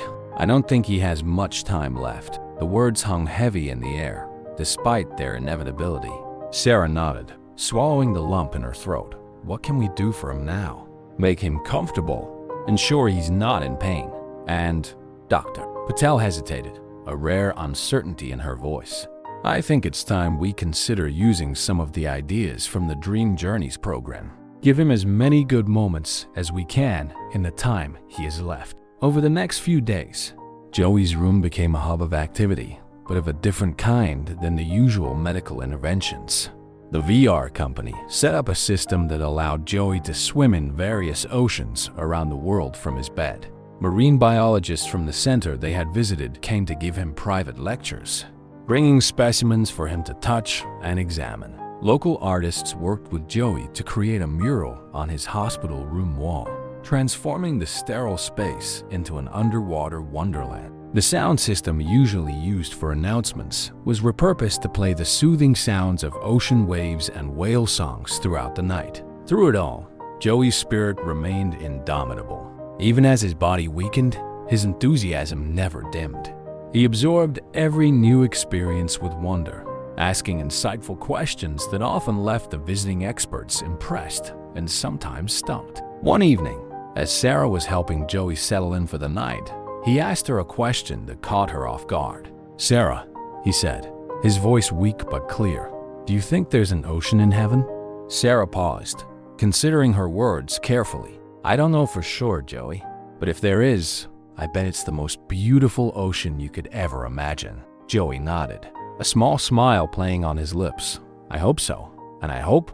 he has much time left." The words hung heavy in the air, despite their inevitability. Sarah nodded, swallowing the lump in her throat. "What can we do for him now?" "Make him comfortable," ensure he's not in pain. And, Doctor, Patel hesitated, a rare uncertainty in her voice. I think it's time we consider using some of the ideas from the Dream Journeys program. Give him as many good moments as we can in the time he has left. Over the next few days, Joey's room became a hub of activity, but of a different kind than the usual medical interventions. The VR company set up a system that allowed Joey to swim in various oceans around the world from his bed. Marine biologists from the center they had visited came to give him private lectures, bringing specimens for him to touch and examine. Local artists worked with Joey to create a mural on his hospital room wall, transforming the sterile space into an underwater wonderland. The sound system usually used for announcements was repurposed to play the soothing sounds of ocean waves and whale songs throughout the night. Through it all, Joey's spirit remained indomitable. Even as his body weakened, his enthusiasm never dimmed. He absorbed every new experience with wonder, asking insightful questions that often left the visiting experts impressed and sometimes stumped. One evening, as Sarah was helping Joey settle in for the night, he asked her a question that caught her off guard. "Sarah," he said, his voice weak but clear, "do you think there's an ocean in heaven?" Sarah paused, considering her words carefully. "I don't know for sure, Joey, but if there is, I bet it's the most beautiful ocean you could ever imagine." Joey nodded, a small smile playing on his lips. "I hope so, and I hope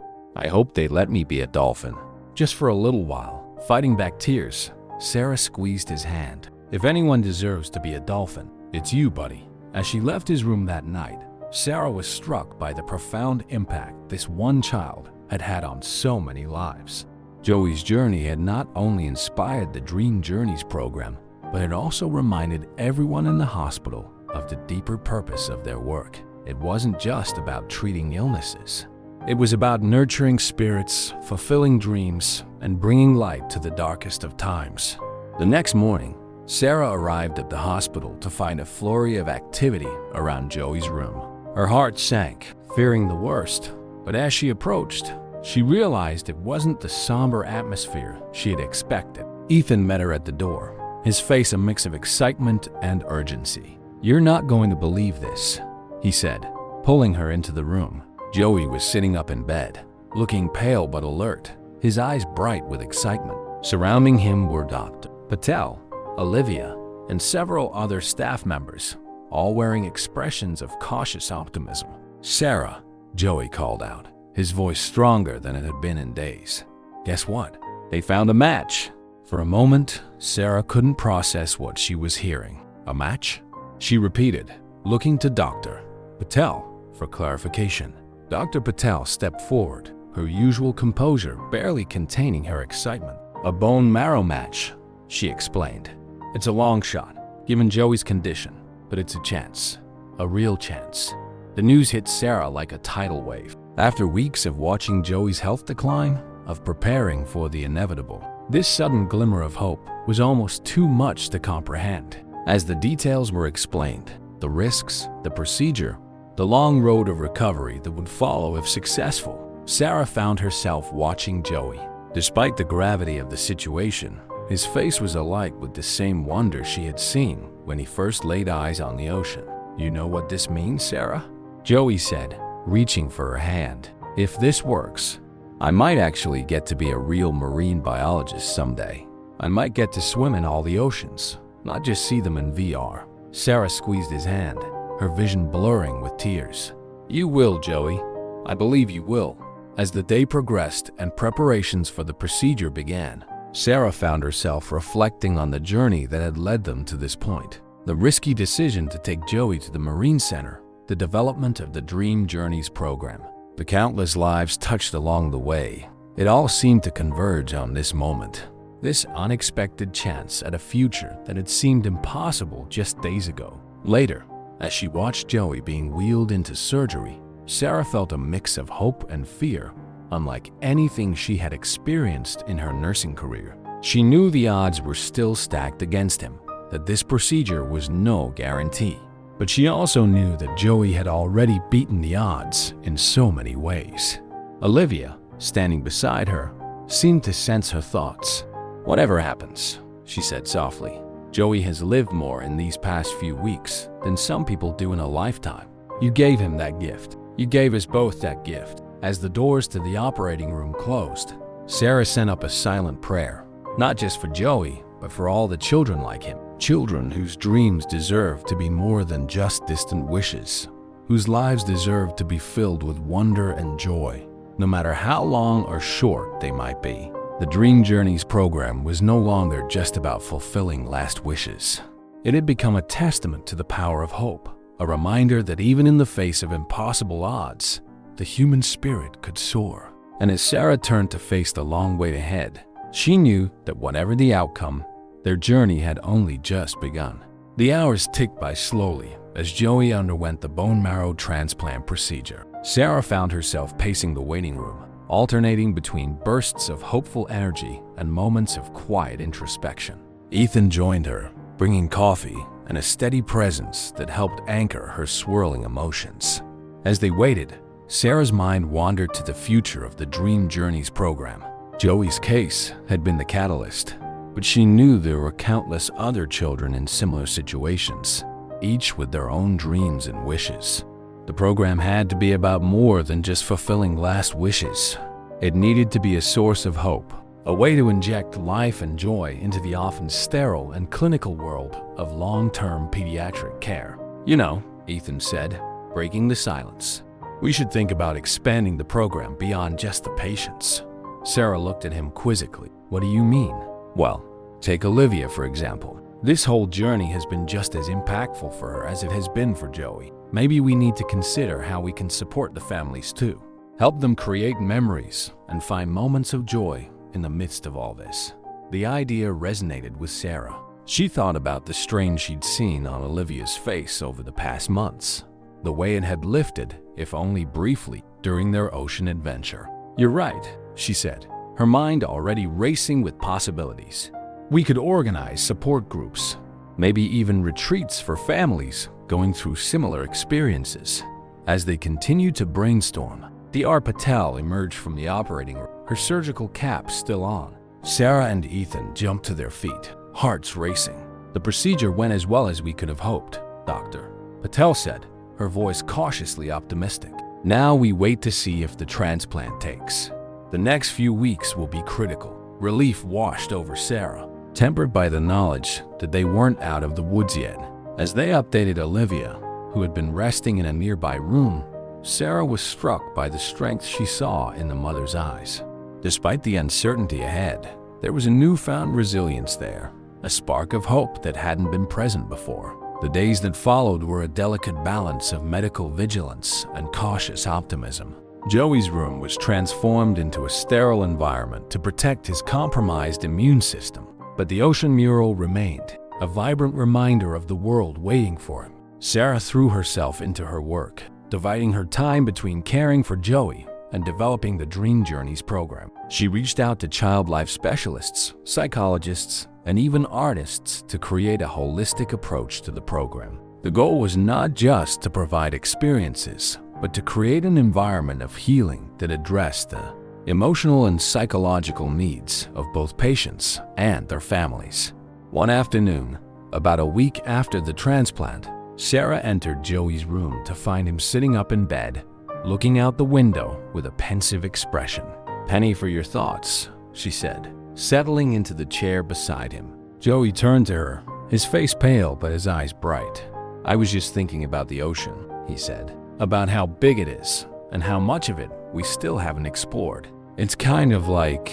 they let me be a dolphin." Just for a little while, fighting back tears, Sarah squeezed his hand. "If anyone deserves to be a dolphin, it's you, buddy." As she left his room that night, Sarah was struck by the profound impact this one child had had on so many lives. Joey's journey had not only inspired the Dream Journeys program, but it also reminded everyone in the hospital of the deeper purpose of their work. It wasn't just about treating illnesses. It was about nurturing spirits, fulfilling dreams, and bringing light to the darkest of times. The next morning, Sarah arrived at the hospital to find a flurry of activity around Joey's room. Her heart sank, fearing the worst, but as she approached, she realized it wasn't the somber atmosphere she had expected. Ethan met her at the door, his face a mix of excitement and urgency. "You're not going to believe this," he said, pulling her into the room. Joey was sitting up in bed, looking pale but alert, his eyes bright with excitement. Surrounding him were Dr. Patel, Olivia, and several other staff members, all wearing expressions of cautious optimism. "Sarah," Joey called out, his voice stronger than it had been in days. "Guess what? They found a match." For a moment, Sarah couldn't process what she was hearing. "A match?" she repeated, looking to Dr. Patel for clarification. Dr. Patel stepped forward, her usual composure barely containing her excitement. "A bone marrow match," she explained. "It's a long shot, given Joey's condition, but it's a chance, a real chance." The news hit Sarah like a tidal wave. After weeks of watching Joey's health decline, of preparing for the inevitable, this sudden glimmer of hope was almost too much to comprehend. As the details were explained, the risks, the procedure, the long road of recovery that would follow if successful, Sarah found herself watching Joey. Despite the gravity of the situation, his face was alight with the same wonder she had seen when he first laid eyes on the ocean. "You know what this means, Sarah?" Joey said, reaching for her hand. "If this works, I might actually get to be a real marine biologist someday. I might get to swim in all the oceans, not just see them in VR." Sarah squeezed his hand, her vision blurring with tears. "You will, Joey. I believe you will." As the day progressed and preparations for the procedure began, Sarah found herself reflecting on the journey that had led them to this point. The risky decision to take Joey to the Marine Center, the development of the Dream Journeys program, the countless lives touched along the way. It all seemed to converge on this moment, this unexpected chance at a future that had seemed impossible just days ago. Later, as she watched Joey being wheeled into surgery, Sarah felt a mix of hope and fear, unlike anything she had experienced in her nursing career. She knew the odds were still stacked against him, that this procedure was no guarantee. But she also knew that Joey had already beaten the odds in so many ways. Olivia, standing beside her, seemed to sense her thoughts. "Whatever happens, she said softly. Joey has lived more in these past few weeks than some people do in a lifetime. You gave him that gift. You gave us both that gift. As the doors to the operating room closed, Sarah sent up a silent prayer, not just for Joey, but for all the children like him. Children whose dreams deserve to be more than just distant wishes, whose lives deserve to be filled with wonder and joy, no matter how long or short they might be. The Dream Journeys program was no longer just about fulfilling last wishes. It had become a testament to the power of hope, a reminder that even in the face of impossible odds, the human spirit could soar. And as Sarah turned to face the long wait ahead, she knew that whatever the outcome, their journey had only just begun. The hours ticked by slowly as Joey underwent the bone marrow transplant procedure. Sarah found herself pacing the waiting room, alternating between bursts of hopeful energy and moments of quiet introspection. Ethan joined her, bringing coffee and a steady presence that helped anchor her swirling emotions. As they waited, Sarah's mind wandered to the future of the Dream Journeys program. Joey's case had been the catalyst, but she knew there were countless other children in similar situations, each with their own dreams and wishes. The program had to be about more than just fulfilling last wishes. It needed to be a source of hope, a way to inject life and joy into the often sterile and clinical world of long-term pediatric care. You know, Ethan said, breaking the silence, we should think about expanding the program beyond just the patients. Sarah looked at him quizzically. What do you mean? Well, take Olivia, for example. This whole journey has been just as impactful for her as it has been for Joey. Maybe we need to consider how we can support the families too. Help them create memories and find moments of joy in the midst of all this. The idea resonated with Sarah. She thought about the strain she'd seen on Olivia's face over the past months, the way it had lifted, if only briefly, during their ocean adventure. You're right, she said, her mind already racing with possibilities. We could organize support groups, maybe even retreats for families going through similar experiences. As they continued to brainstorm, Dr. Patel emerged from the operating room, her surgical cap still on. Sarah and Ethan jumped to their feet, hearts racing. The procedure went as well as we could have hoped, Dr. Patel said, her voice cautiously optimistic. Now we wait to see if the transplant takes. The next few weeks will be critical. Relief washed over Sarah, tempered by the knowledge that they weren't out of the woods yet. As they updated Olivia, who had been resting in a nearby room, Sarah was struck by the strength she saw in the mother's eyes. Despite the uncertainty ahead, there was a newfound resilience there, a spark of hope that hadn't been present before. The days that followed were a delicate balance of medical vigilance and cautious optimism. Joey's room was transformed into a sterile environment to protect his compromised immune system, but the ocean mural remained, a vibrant reminder of the world waiting for him. Sarah threw herself into her work, dividing her time between caring for Joey and developing the Dream Journeys program. She reached out to child life specialists, psychologists, and even artists to create a holistic approach to the program. The goal was not just to provide experiences, but to create an environment of healing that addressed the emotional and psychological needs of both patients and their families. One afternoon, about a week after the transplant, Sarah entered Joey's room to find him sitting up in bed, looking out the window with a pensive expression. "Penny for your thoughts," she said, settling into the chair beside him. Joey turned to her, his face pale but his eyes bright. "I was just thinking about the ocean," he said, "about how big it is and how much of it we still haven't explored. It's kind of like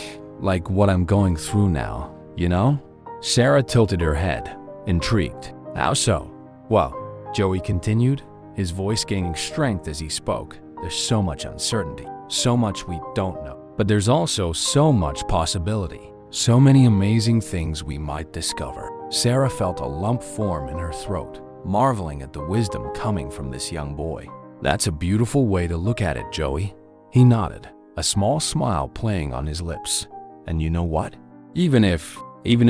what I'm going through now, you know?" Sarah tilted her head, intrigued. "How so?" "Well," Joey continued, his voice gaining strength as he spoke, "there's so much uncertainty, so much we don't know. But there's also so much possibility, so many amazing things we might discover." Sarah felt a lump form in her throat, marveling at the wisdom coming from this young boy. "That's a beautiful way to look at it, Joey." He nodded, a small smile playing on his lips. "And you know what? Even if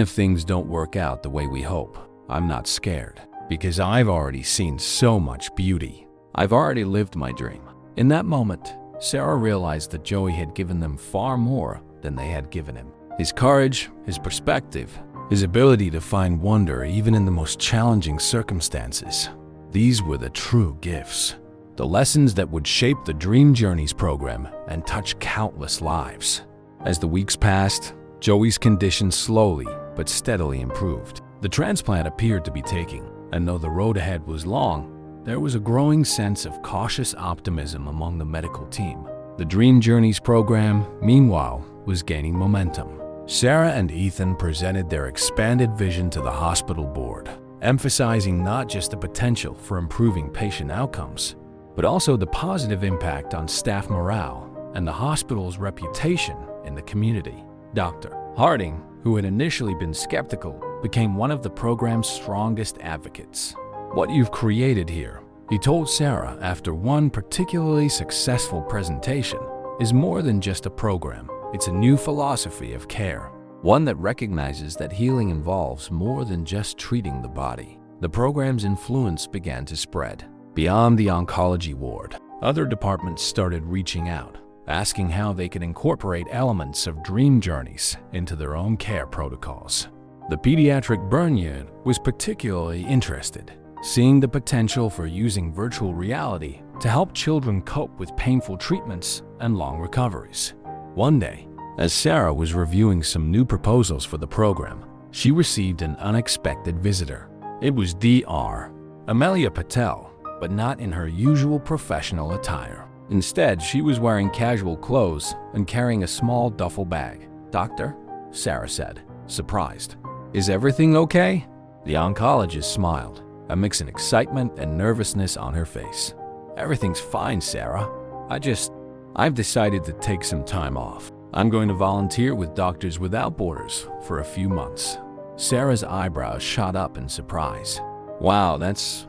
things don't work out the way we hope, I'm not scared, because I've already seen so much beauty. I've already lived my dream." In that moment, Sarah realized that Joey had given them far more than they had given him. His courage, his perspective, his ability to find wonder even in the most challenging circumstances. These were the true gifts, the lessons that would shape the Dream Journeys program and touch countless lives. As the weeks passed, Joey's condition slowly but steadily improved. The transplant appeared to be taking, and though the road ahead was long, there was a growing sense of cautious optimism among the medical team. The Dream Journeys program, meanwhile, was gaining momentum. Sarah and Ethan presented their expanded vision to the hospital board, emphasizing not just the potential for improving patient outcomes, but also the positive impact on staff morale and the hospital's reputation in the community. Dr. Harding, who had initially been skeptical, became one of the program's strongest advocates. "What you've created here," he told Sarah after one particularly successful presentation, "is more than just a program. It's a new philosophy of care, one that recognizes that healing involves more than just treating the body." The program's influence began to spread. Beyond the oncology ward, other departments started reaching out, asking how they could incorporate elements of Dream Journeys into their own care protocols. The pediatric burn unit was particularly interested, seeing the potential for using virtual reality to help children cope with painful treatments and long recoveries. One day, as Sarah was reviewing some new proposals for the program, she received an unexpected visitor. It was Dr. Amelia Patel, but not in her usual professional attire. Instead, she was wearing casual clothes and carrying a small duffel bag. "Doctor?" Sarah said, surprised. "Is everything okay?" The oncologist smiled, a mix of excitement and nervousness on her face. "Everything's fine, Sarah. I've decided to take some time off. I'm going to volunteer with Doctors Without Borders for a few months." Sarah's eyebrows shot up in surprise. "Wow, that's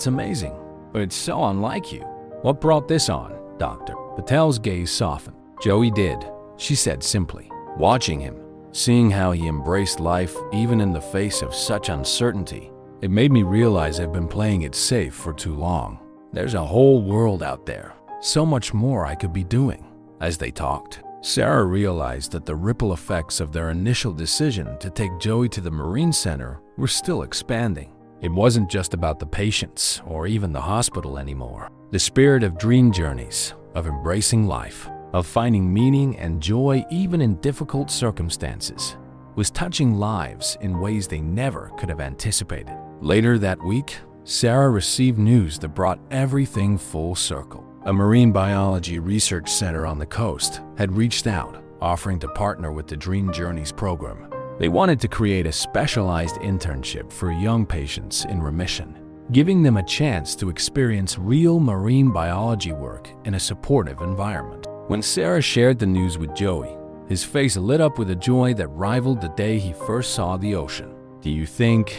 amazing, but it's so unlike you. What brought this on, Doctor?" Patel's gaze softened. "Joey did," she said simply. "Watching him, seeing how he embraced life even in the face of such uncertainty, it made me realize I've been playing it safe for too long. There's a whole world out there, so much more I could be doing." As they talked, Sarah realized that the ripple effects of their initial decision to take Joey to the Marine Center were still expanding. It wasn't just about the patients or even the hospital anymore. The spirit of Dream Journeys, of embracing life, of finding meaning and joy even in difficult circumstances, was touching lives in ways they never could have anticipated. Later that week, Sarah received news that brought everything full circle. A marine biology research center on the coast had reached out, offering to partner with the Dream Journeys program. They wanted to create a specialized internship for young patients in remission, giving them a chance to experience real marine biology work in a supportive environment. When Sarah shared the news with Joey, his face lit up with a joy that rivaled the day he first saw the ocean. Do you think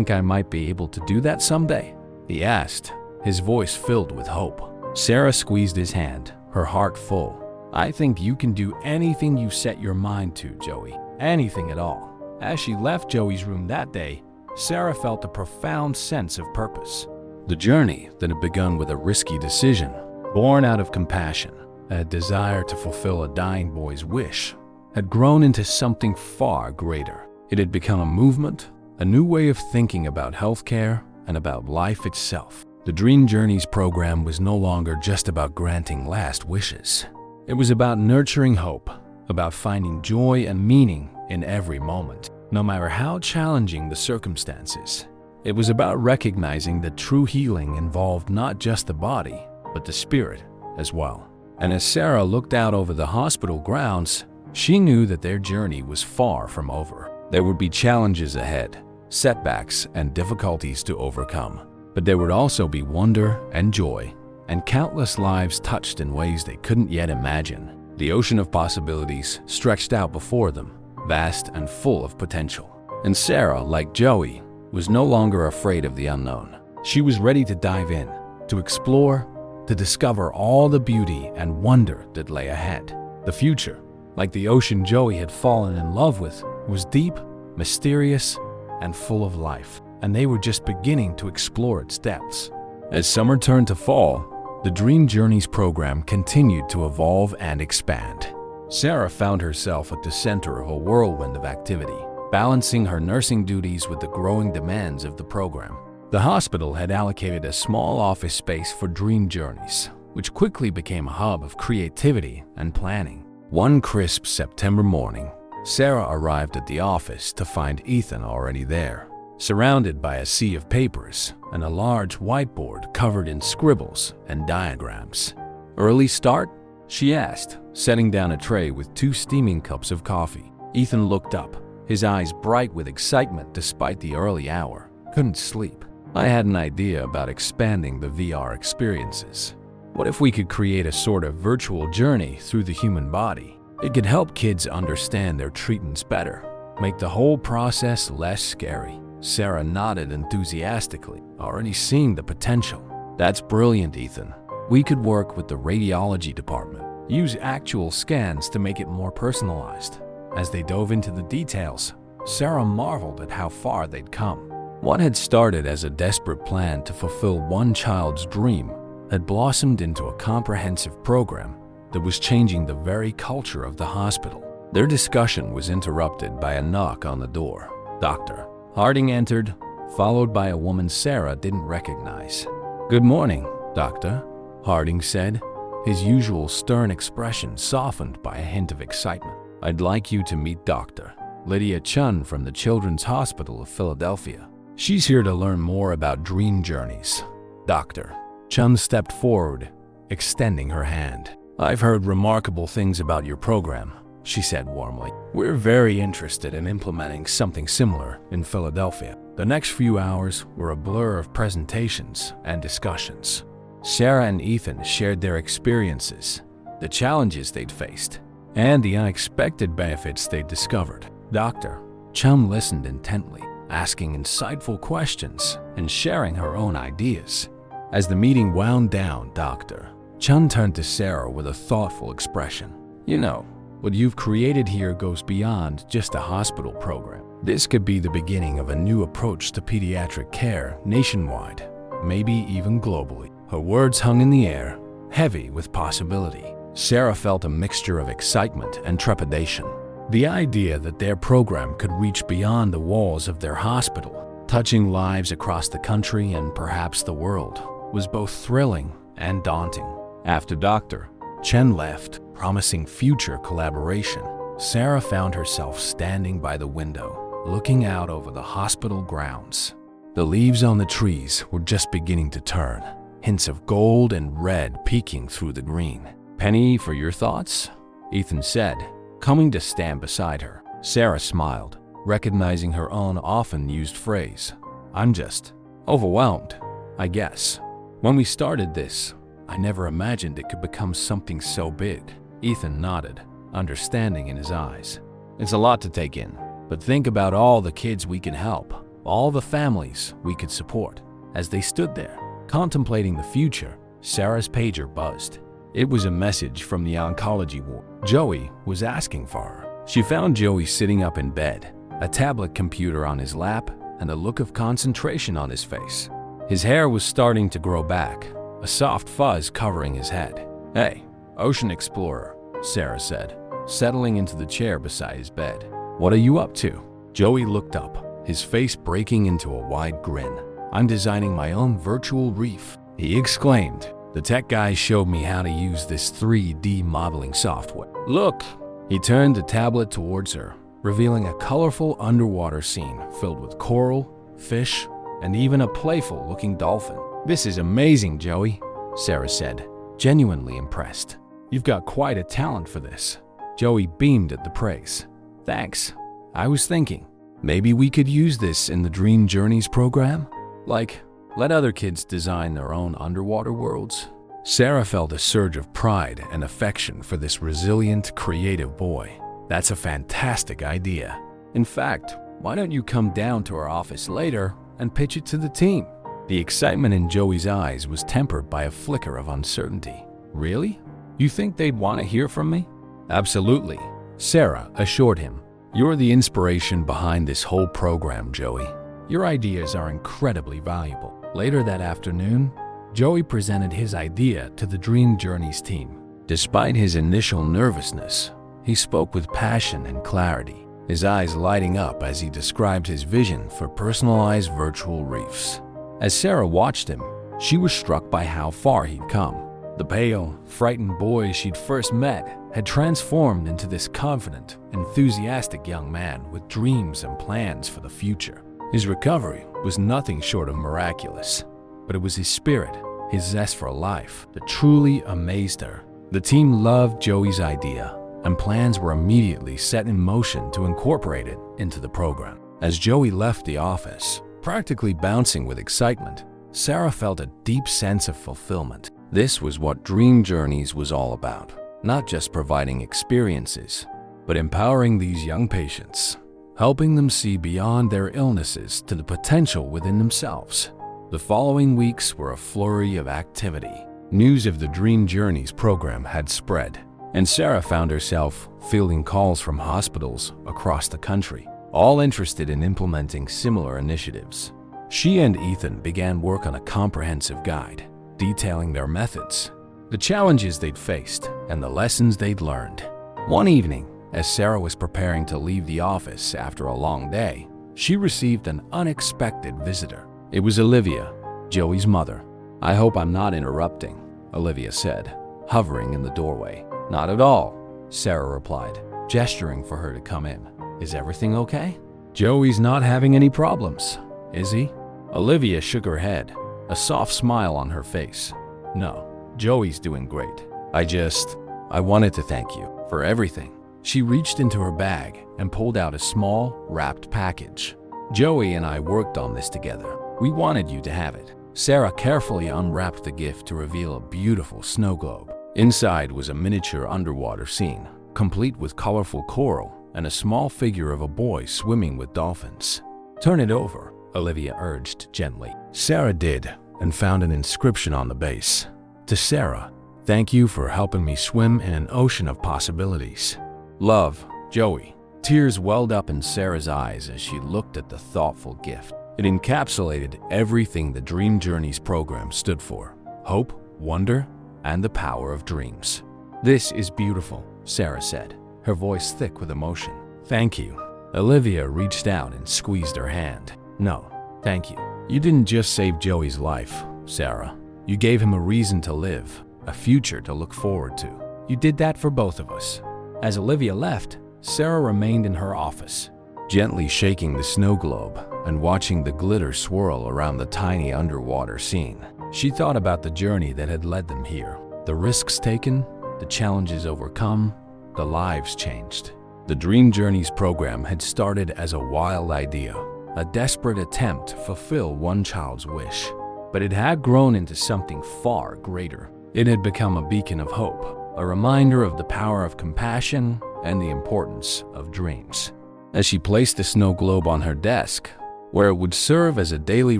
I might be able to do that someday?" he asked, his voice filled with hope. Sarah squeezed his hand, her heart full. "I think you can do anything you set your mind to, Joey. Anything at all." As she left Joey's room that day, Sarah felt a profound sense of purpose. The journey that had begun with a risky decision, born out of compassion, a desire to fulfill a dying boy's wish, had grown into something far greater. It had become a movement, a new way of thinking about healthcare and about life itself. The Dream Journeys program was no longer just about granting last wishes. It was about nurturing hope, about finding joy and meaning in every moment, no matter how challenging the circumstances. It was about recognizing that true healing involved not just the body, but the spirit as well. And as Sarah looked out over the hospital grounds, she knew that their journey was far from over. There would be challenges ahead, setbacks and difficulties to overcome. But there would also be wonder and joy, and countless lives touched in ways they couldn't yet imagine. The ocean of possibilities stretched out before them, vast and full of potential. And Sarah, like Joey, was no longer afraid of the unknown. She was ready to dive in, to explore, to discover all the beauty and wonder that lay ahead. The future, like the ocean Joey had fallen in love with, was deep, mysterious, and full of life. And they were just beginning to explore its depths. As summer turned to fall, the Dream Journeys program continued to evolve and expand. Sarah found herself at the center of a whirlwind of activity. balancing her nursing duties with the growing demands of the program. The hospital had allocated a small office space for Dream Journeys, which quickly became a hub of creativity and planning. One crisp September morning, Sarah arrived at the office to find Ethan already there, surrounded by a sea of papers and a large whiteboard covered in scribbles and diagrams. "Early start?" she asked, setting down a tray with 2 steaming cups of coffee. Ethan looked up, his eyes bright with excitement despite the early hour. "Couldn't sleep. I had an idea about expanding the VR experiences. What if we could create a sort of virtual journey through the human body? It could help kids understand their treatments better, make the whole process less scary." Sarah nodded enthusiastically, already seeing the potential. "That's brilliant, Ethan. We could work with the radiology department, use actual scans to make it more personalized." As they dove into the details, Sarah marveled at how far they'd come. What had started as a desperate plan to fulfill one child's dream had blossomed into a comprehensive program that was changing the very culture of the hospital. Their discussion was interrupted by a knock on the door. Dr. Harding entered, followed by a woman Sarah didn't recognize. "Good morning, Doctor," Harding said, his usual stern expression softened by a hint of excitement. "I'd like you to meet Dr. Lydia Chun from the Children's Hospital of Philadelphia. She's here to learn more about Dream Journeys." Dr. Chun stepped forward, extending her hand. "I've heard remarkable things about your program," she said warmly. "We're very interested in implementing something similar in Philadelphia." The next few hours were a blur of presentations and discussions. Sarah and Ethan shared their experiences, the challenges they'd faced, and the unexpected benefits they'd discovered. Dr. Chun listened intently, asking insightful questions and sharing her own ideas. As the meeting wound down, Dr. Chun turned to Sarah with a thoughtful expression. "You know, what you've created here goes beyond just a hospital program. This could be the beginning of a new approach to pediatric care nationwide, maybe even globally." Her words hung in the air, heavy with possibility. Sarah felt a mixture of excitement and trepidation. The idea that their program could reach beyond the walls of their hospital, touching lives across the country and perhaps the world, was both thrilling and daunting. After Dr. Chen left, promising future collaboration, Sarah found herself standing by the window, looking out over the hospital grounds. The leaves on the trees were just beginning to turn, hints of gold and red peeking through the green. "Penny, for your thoughts?" Ethan said, coming to stand beside her. Sarah smiled, recognizing her own often-used phrase. "I'm just overwhelmed, I guess. When we started this, I never imagined it could become something so big." Ethan nodded, understanding in his eyes. "It's a lot to take in, but think about all the kids we can help, all the families we could support." As they stood there, contemplating the future, Sarah's pager buzzed. It was a message from the oncology ward. Joey was asking for her. She found Joey sitting up in bed, a tablet computer on his lap, and a look of concentration on his face. His hair was starting to grow back, a soft fuzz covering his head. "Hey, Ocean Explorer," Sarah said, settling into the chair beside his bed. "What are you up to?" Joey looked up, his face breaking into a wide grin. "I'm designing my own virtual reef," he exclaimed. "The tech guy showed me how to use this 3D modeling software. Look!" He turned the tablet towards her, revealing a colorful underwater scene filled with coral, fish, and even a playful-looking dolphin. "This is amazing, Joey," Sarah said, genuinely impressed. "You've got quite a talent for this." Joey beamed at the praise. "Thanks. I was thinking, maybe we could use this in the Dream Journeys program? Like, let other kids design their own underwater worlds." Sarah felt a surge of pride and affection for this resilient, creative boy. "That's a fantastic idea. In fact, why don't you come down to our office later and pitch it to the team?" The excitement in Joey's eyes was tempered by a flicker of uncertainty. "Really? You think they'd want to hear from me?" "Absolutely," Sarah assured him. "You're the inspiration behind this whole program, Joey. Your ideas are incredibly valuable." Later that afternoon, Joey presented his idea to the Dream Journeys team. Despite his initial nervousness, he spoke with passion and clarity. his eyes lighting up as he described his vision for personalized virtual reefs. As Sarah watched him, she was struck by how far he'd come. The pale, frightened boy she'd first met had transformed into this confident, enthusiastic young man with dreams and plans for the future. His recovery was nothing short of miraculous, but it was his spirit, his zest for life, that truly amazed her. The team loved Joey's idea, and plans were immediately set in motion to incorporate it into the program. As Joey left the office, practically bouncing with excitement, Sarah felt a deep sense of fulfillment. This was what Dream Journeys was all about, not just providing experiences, but empowering these young patients, helping them see beyond their illnesses to the potential within themselves. The following weeks were a flurry of activity. News of the Dream Journeys program had spread, and Sarah found herself fielding calls from hospitals across the country, all interested in implementing similar initiatives. She and Ethan began work on a comprehensive guide, detailing their methods, the challenges they'd faced, and the lessons they'd learned. One evening, as Sarah was preparing to leave the office after a long day, she received an unexpected visitor. It was Olivia, Joey's mother. "I hope I'm not interrupting," Olivia said, hovering in the doorway. "Not at all," Sarah replied, gesturing for her to come in. "Is everything okay?" "Joey's not having any problems, is he?" Olivia shook her head, a soft smile on her face. "No, Joey's doing great. I wanted to thank you for everything." She reached into her bag and pulled out a small, wrapped package. "Joey and I worked on this together. We wanted you to have it." Sarah carefully unwrapped the gift to reveal a beautiful snow globe. Inside was a miniature underwater scene, complete with colorful coral and a small figure of a boy swimming with dolphins. "Turn it over," Olivia urged gently. Sarah did, and found an inscription on the base. "To Sarah, thank you for helping me swim in an ocean of possibilities. Love, Joey." Tears welled up in Sarah's eyes as she looked at the thoughtful gift. It encapsulated everything the Dream Journeys program stood for: hope, wonder, and the power of dreams. "This is beautiful," Sarah said, her voice thick with emotion. "Thank you." Olivia reached out and squeezed her hand. "No, thank you. You didn't just save Joey's life, Sarah. You gave him a reason to live, a future to look forward to. You did that for both of us." As Olivia left, Sarah remained in her office, gently shaking the snow globe and watching the glitter swirl around the tiny underwater scene. She thought about the journey that had led them here, the risks taken, the challenges overcome, the lives changed. The Dream Journeys program had started as a wild idea, a desperate attempt to fulfill one child's wish. But it had grown into something far greater. It had become a beacon of hope, a reminder of the power of compassion and the importance of dreams. As she placed the snow globe on her desk, where it would serve as a daily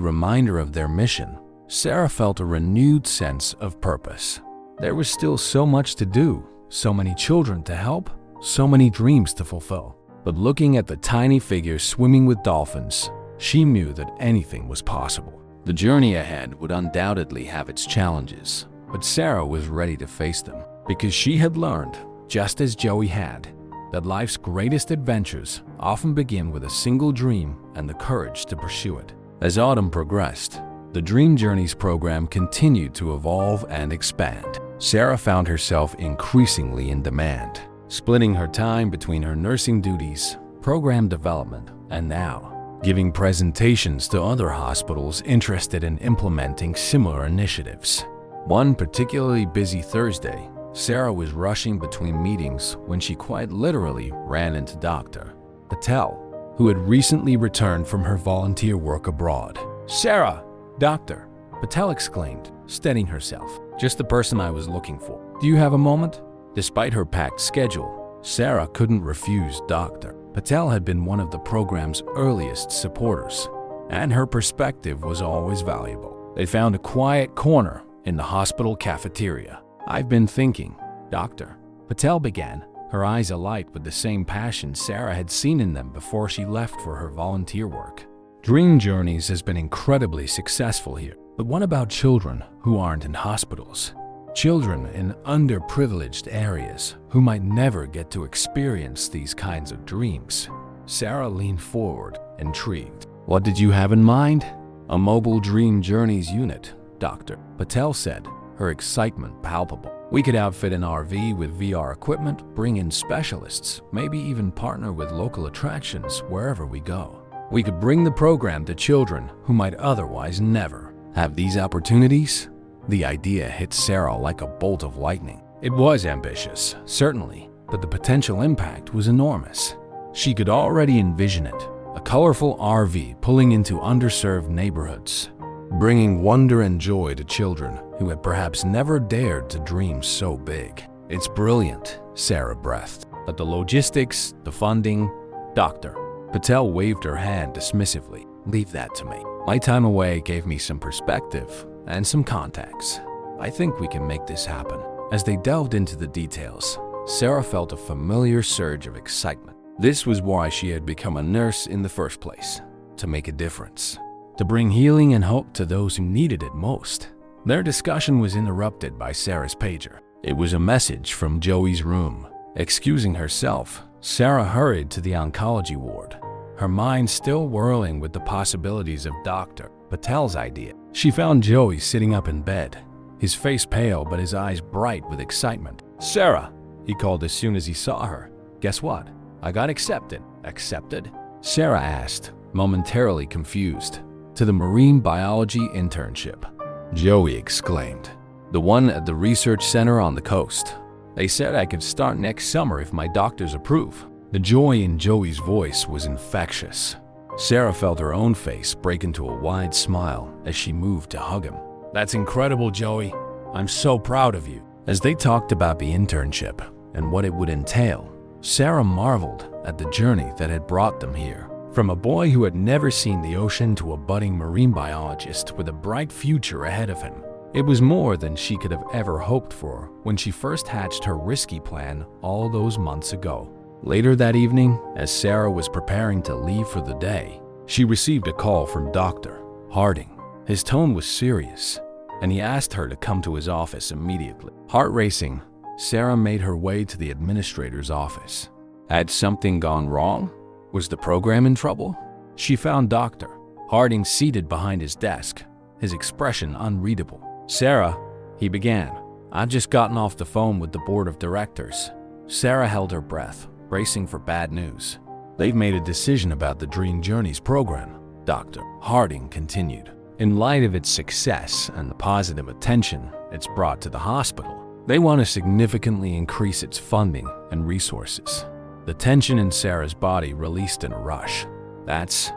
reminder of their mission, Sarah felt a renewed sense of purpose. There was still so much to do, so many children to help, so many dreams to fulfill. But looking at the tiny figure swimming with dolphins, she knew that anything was possible. The journey ahead would undoubtedly have its challenges, but Sarah was ready to face them, because she had learned, just as Joey had, that life's greatest adventures often begin with a single dream and the courage to pursue it. As autumn progressed, the Dream Journeys program continued to evolve and expand. Sarah found herself increasingly in demand, splitting her time between her nursing duties, program development, and now giving presentations to other hospitals interested in implementing similar initiatives. One particularly busy Thursday, Sarah was rushing between meetings when she quite literally ran into Dr. Patel, who had recently returned from her volunteer work abroad. "Sarah, Doctor," Patel exclaimed, steadying herself. "Just the person I was looking for. Do you have a moment?" Despite her packed schedule, Sarah couldn't refuse Dr. Patel had been one of the program's earliest supporters, and her perspective was always valuable. They found a quiet corner in the hospital cafeteria. "I've been thinking, Doctor," Patel began, her eyes alight with the same passion Sarah had seen in them before she left for her volunteer work. "Dream Journeys has been incredibly successful here, but what about children who aren't in hospitals? Children in underprivileged areas who might never get to experience these kinds of dreams. Sarah leaned forward, intrigued. "What did you have in mind?" "A mobile Dream Journeys unit," Dr. Patel said, her excitement palpable. "We could outfit an RV with VR equipment, bring in specialists, maybe even partner with local attractions wherever we go. We could bring the program to children who might otherwise never have these opportunities." The idea hit Sarah like a bolt of lightning. It was ambitious, certainly, but the potential impact was enormous. She could already envision it, a colorful RV pulling into underserved neighborhoods, bringing wonder and joy to children who had perhaps never dared to dream so big. "It's brilliant," Sarah breathed. "But the logistics, the funding..." Dr. Patel waved her hand dismissively. "Leave that to me. My time away gave me some perspective and some contacts. I think we can make this happen." As they delved into the details, Sarah felt a familiar surge of excitement. This was why she had become a nurse in the first place, to make a difference, to bring healing and hope to those who needed it most. Their discussion was interrupted by Sarah's pager. It was a message from Joey's room. Excusing herself, Sarah hurried to the oncology ward, her mind still whirling with the possibilities of Dr. Patel's idea. She found Joey sitting up in bed, his face pale but his eyes bright with excitement. "Sarah," he called as soon as he saw her. "Guess what? I got accepted." "Accepted?" Sarah asked, momentarily confused. "To the marine biology internship," Joey exclaimed. "The one at the research center on the coast. They said I could start next summer if my doctors approve." The joy in Joey's voice was infectious. Sarah felt her own face break into a wide smile as she moved to hug him. "That's incredible, Joey. I'm so proud of you." As they talked about the internship and what it would entail, Sarah marveled at the journey that had brought them here. From a boy who had never seen the ocean to a budding marine biologist with a bright future ahead of him. It was more than she could have ever hoped for when she first hatched her risky plan all those months ago. Later that evening, as Sarah was preparing to leave for the day, she received a call from Dr. Harding. His tone was serious, and he asked her to come to his office immediately. Heart racing, Sarah made her way to the administrator's office. Had something gone wrong? Was the program in trouble? She found Dr. Harding seated behind his desk, his expression unreadable. "Sarah," he began, "I've just gotten off the phone with the board of directors." Sarah held her breath, bracing for bad news. "They've made a decision about the Dream Journeys program," Dr. Harding continued. "In light of its success and the positive attention it's brought to the hospital, they want to significantly increase its funding and resources." The tension in Sarah's body released in a rush. That's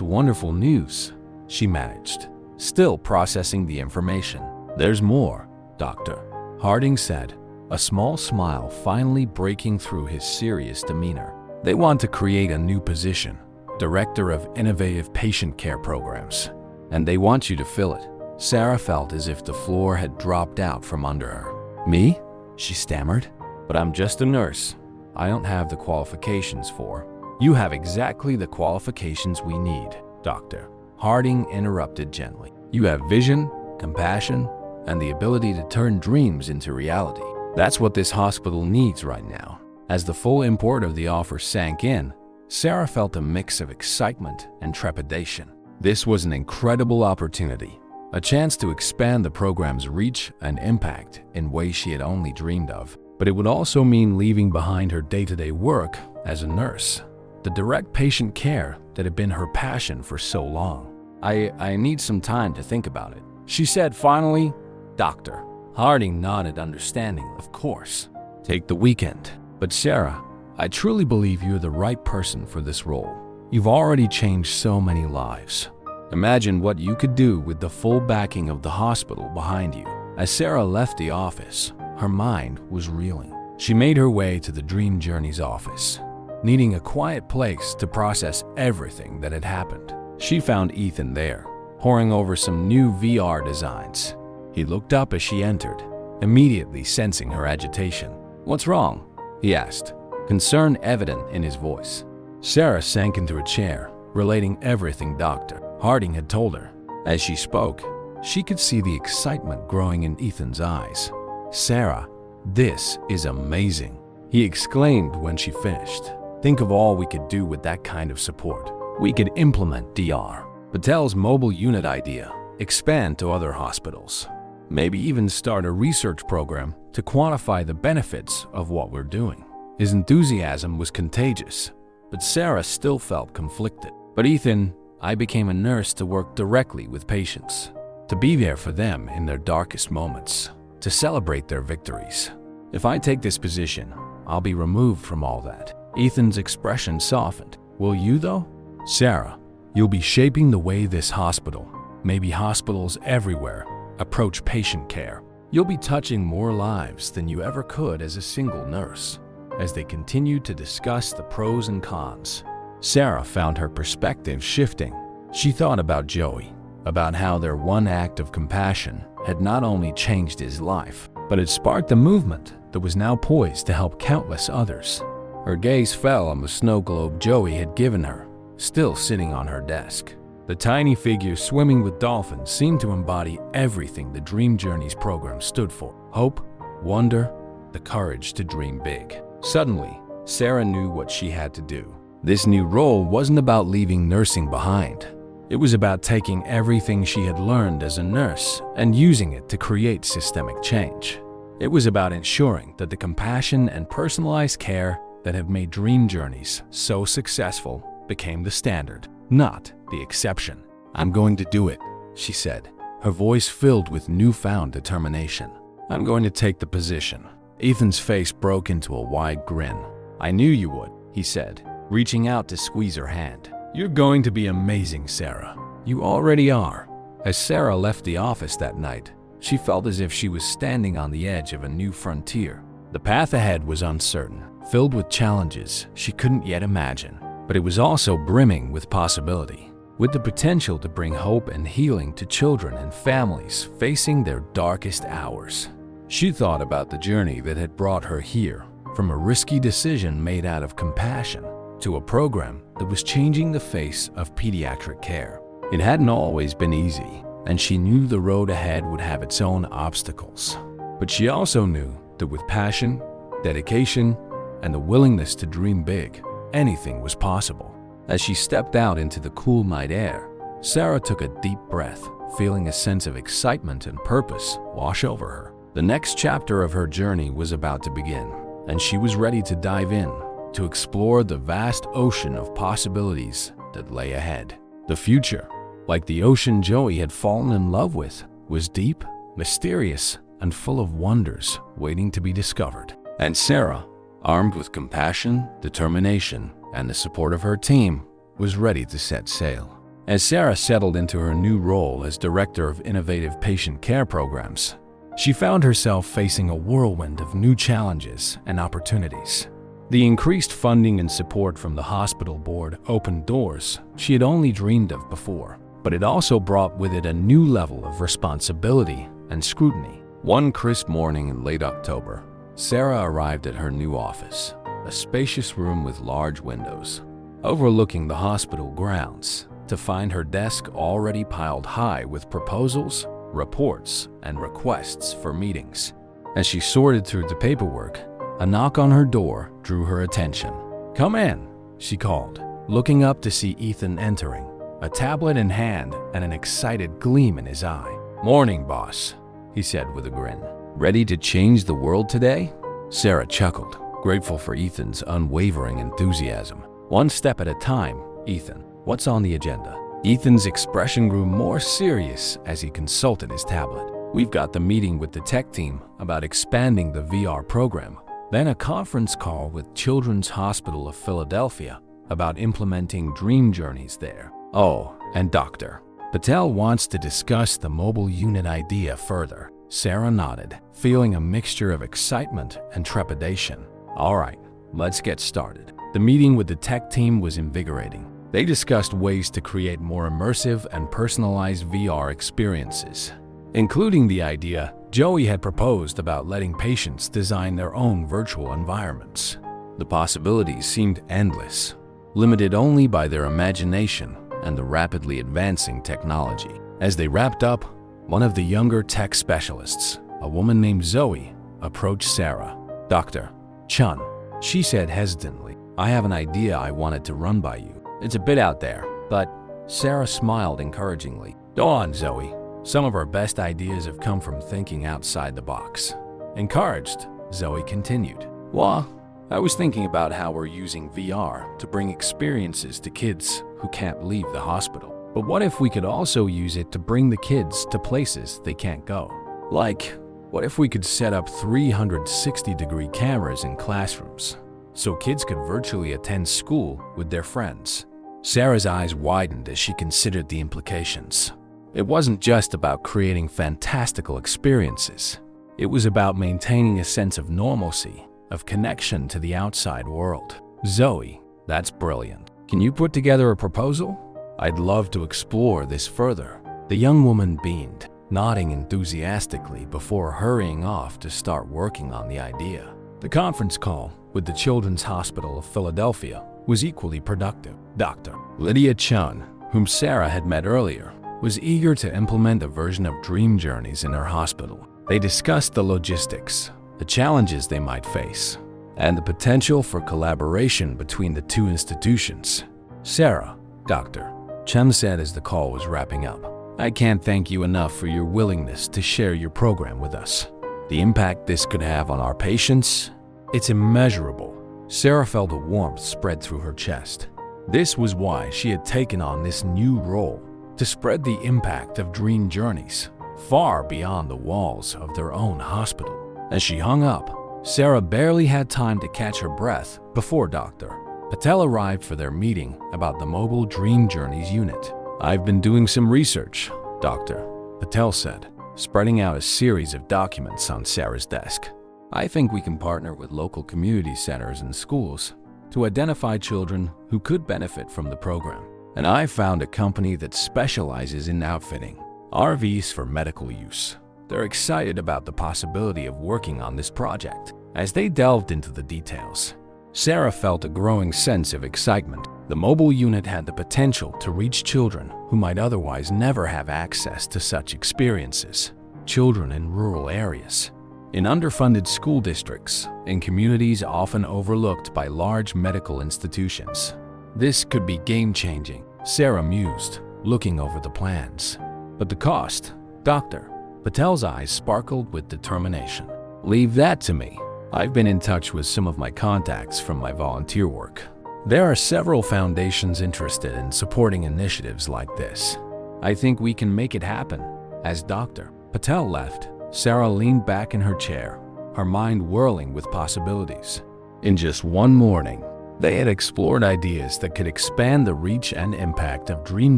wonderful news," she managed, still processing the information. "There's more," Dr. Harding said, a small smile finally breaking through his serious demeanor. "They want to create a new position, Director of Innovative Patient Care Programs, and they want you to fill it." Sarah felt as if the floor had dropped out from under her. "Me?" she stammered. "But I'm just a nurse. I don't have the qualifications for." "You have exactly the qualifications we need," Dr. Harding interrupted gently. "You have vision, compassion, and the ability to turn dreams into reality. That's what this hospital needs right now." As the full import of the offer sank in, Sarah felt a mix of excitement and trepidation. This was an incredible opportunity, a chance to expand the program's reach and impact in ways she had only dreamed of. But it would also mean leaving behind her day-to-day work as a nurse, the direct patient care that had been her passion for so long. I need some time to think about it," she said finally. Dr. Harding nodded understanding. "Of course. Take the weekend. But Sarah, I truly believe you're the right person for this role. You've already changed so many lives. Imagine what you could do with the full backing of the hospital behind you." As Sarah left the office, her mind was reeling. She made her way to the Dream Journeys office, needing a quiet place to process everything that had happened. She found Ethan there, poring over some new VR designs. He looked up as she entered, immediately sensing her agitation. "What's wrong?" he asked, concern evident in his voice. Sarah sank into a chair, relating everything Dr. Harding had told her. As she spoke, she could see the excitement growing in Ethan's eyes. "Sarah, this is amazing," he exclaimed when she finished. Think of all we could do with that kind of support. We could implement DR, Patel's mobile unit idea, expand to other hospitals, maybe even start a research program to quantify the benefits of what we're doing. His enthusiasm was contagious, but Sarah still felt conflicted. But Ethan, I became a nurse to work directly with patients, to be there for them in their darkest moments, to celebrate their victories. If I take this position, I'll be removed from all that. Ethan's expression softened. Will you though? Sarah, you'll be shaping the way this hospital, maybe hospitals everywhere, approach patient care. You'll be touching more lives than you ever could as a single nurse. As they continued to discuss the pros and cons, Sarah found her perspective shifting. She thought about Joey, about how their one act of compassion had not only changed his life, but it sparked a movement that was now poised to help countless others. Her gaze fell on the snow globe Joey had given her, still sitting on her desk. The tiny figure swimming with dolphins seemed to embody everything the Dream Journeys program stood for: hope, wonder, the courage to dream big. Suddenly, Sarah knew what she had to do. This new role wasn't about leaving nursing behind. It was about taking everything she had learned as a nurse and using it to create systemic change. It was about ensuring that the compassion and personalized care that have made Dream Journeys so successful became the standard, not the exception. I'm going to do it, she said, her voice filled with newfound determination. I'm going to take the position. Ethan's face broke into a wide grin. I knew you would, he said, reaching out to squeeze her hand. You're going to be amazing, Sarah. You already are. As Sarah left the office that night, she felt as if she was standing on the edge of a new frontier. The path ahead was uncertain, filled with challenges she couldn't yet imagine, but it was also brimming with possibility, with the potential to bring hope and healing to children and families facing their darkest hours. She thought about the journey that had brought her here, from a risky decision made out of compassion to a program that was changing the face of pediatric care. It hadn't always been easy, and she knew the road ahead would have its own obstacles. But she also knew that with passion, dedication, and the willingness to dream big, anything was possible. As she stepped out into the cool night air, Sarah took a deep breath, feeling a sense of excitement and purpose wash over her. The next chapter of her journey was about to begin, and she was ready to dive in, to explore the vast ocean of possibilities that lay ahead. The future, like the ocean Joey had fallen in love with, was deep, mysterious, and full of wonders waiting to be discovered. And Sarah, armed with compassion, determination, and the support of her team, was ready to set sail. As Sarah settled into her new role as Director of Innovative Patient Care Programs, she found herself facing a whirlwind of new challenges and opportunities. The increased funding and support from the hospital board opened doors she had only dreamed of before, but it also brought with it a new level of responsibility and scrutiny. One crisp morning in late October, Sarah arrived at her new office, a spacious room with large windows, overlooking the hospital grounds, to find her desk already piled high with proposals, reports, and requests for meetings. As she sorted through the paperwork, a knock on her door drew her attention. "Come in," she called, looking up to see Ethan entering, a tablet in hand and an excited gleam in his eye. "Morning, boss," he said with a grin. "Ready to change the world today?" Sarah chuckled, grateful for Ethan's unwavering enthusiasm. "One step at a time, Ethan. What's on the agenda?" Ethan's expression grew more serious as he consulted his tablet. "We've got the meeting with the tech team about expanding the VR program, then a conference call with Children's Hospital of Philadelphia about implementing Dream Journeys there. Oh, and Dr. Patel wants to discuss the mobile unit idea further." Sarah nodded, feeling a mixture of excitement and trepidation. "All right, let's get started." The meeting with the tech team was invigorating. They discussed ways to create more immersive and personalized VR experiences, including the idea Joey had proposed about letting patients design their own virtual environments. The possibilities seemed endless, limited only by their imagination and the rapidly advancing technology. As they wrapped up, one of the younger tech specialists, a woman named Zoe, approached Sarah. "Dr. Chun," she said hesitantly, I have an idea I wanted to run by you. It's a bit out there, but Sarah smiled encouragingly. Go on, Zoe. Some of our best ideas have come from thinking outside the box. Encouraged, Zoe continued. Well, I was thinking about how we're using VR to bring experiences to kids who can't leave the hospital. But what if we could also use it to bring the kids to places they can't go? Like, what if we could set up 360-degree cameras in classrooms so kids could virtually attend school with their friends? Sarah's eyes widened as she considered the implications. It wasn't just about creating fantastical experiences. It was about maintaining a sense of normalcy, of connection to the outside world. Zoe, that's brilliant. Can you put together a proposal? I'd love to explore this further. The young woman beamed, nodding enthusiastically before hurrying off to start working on the idea. The conference call with the Children's Hospital of Philadelphia was equally productive. Dr. Lydia Chun, whom Sarah had met earlier, was eager to implement a version of Dream Journeys in her hospital. They discussed the logistics, the challenges they might face, and the potential for collaboration between the two institutions. Sarah, Dr. Chun said as the call was wrapping up, I can't thank you enough for your willingness to share your program with us. The impact this could have on our patients, it's immeasurable. Sarah felt a warmth spread through her chest. This was why she had taken on this new role, to spread the impact of Dream Journeys far beyond the walls of their own hospital. As she hung up, Sarah barely had time to catch her breath before Dr. Patel arrived for their meeting about the mobile Dream Journeys unit. I've been doing some research, Dr. Patel said, spreading out a series of documents on Sarah's desk. I think we can partner with local community centers and schools to identify children who could benefit from the program. And I found a company that specializes in outfitting RVs for medical use. They're excited about the possibility of working on this project. As they delved into the details, Sarah felt a growing sense of excitement. The mobile unit had the potential to reach children who might otherwise never have access to such experiences. Children in rural areas, in underfunded school districts, in communities often overlooked by large medical institutions. This could be game-changing, Sarah mused, looking over the plans. But the cost? Dr. Patel's eyes sparkled with determination. Leave that to me. I've been in touch with some of my contacts from my volunteer work. There are several foundations interested in supporting initiatives like this. I think we can make it happen. As Dr. Patel left, Sarah leaned back in her chair, her mind whirling with possibilities. In just one morning, they had explored ideas that could expand the reach and impact of Dream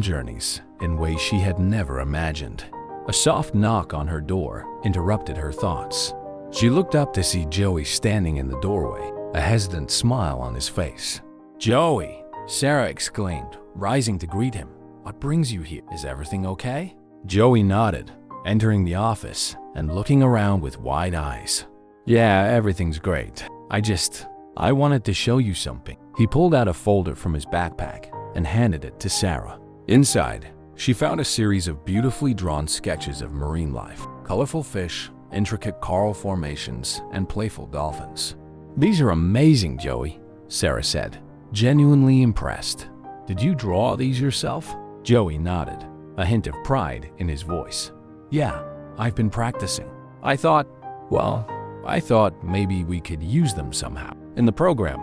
Journeys in ways she had never imagined. A soft knock on her door interrupted her thoughts. She looked up to see Joey standing in the doorway, a hesitant smile on his face. Joey, Sarah exclaimed, rising to greet him. What brings you here? Is everything okay? Joey nodded, entering the office and looking around with wide eyes. Yeah, everything's great. I wanted to show you something. He pulled out a folder from his backpack and handed it to Sarah. Inside, she found a series of beautifully drawn sketches of marine life, colorful fish, intricate coral formations, and playful dolphins. These are amazing, Joey, Sarah said, genuinely impressed. Did you draw these yourself? Joey nodded, a hint of pride in his voice. Yeah, I've been practicing. I thought maybe we could use them somehow. In the program.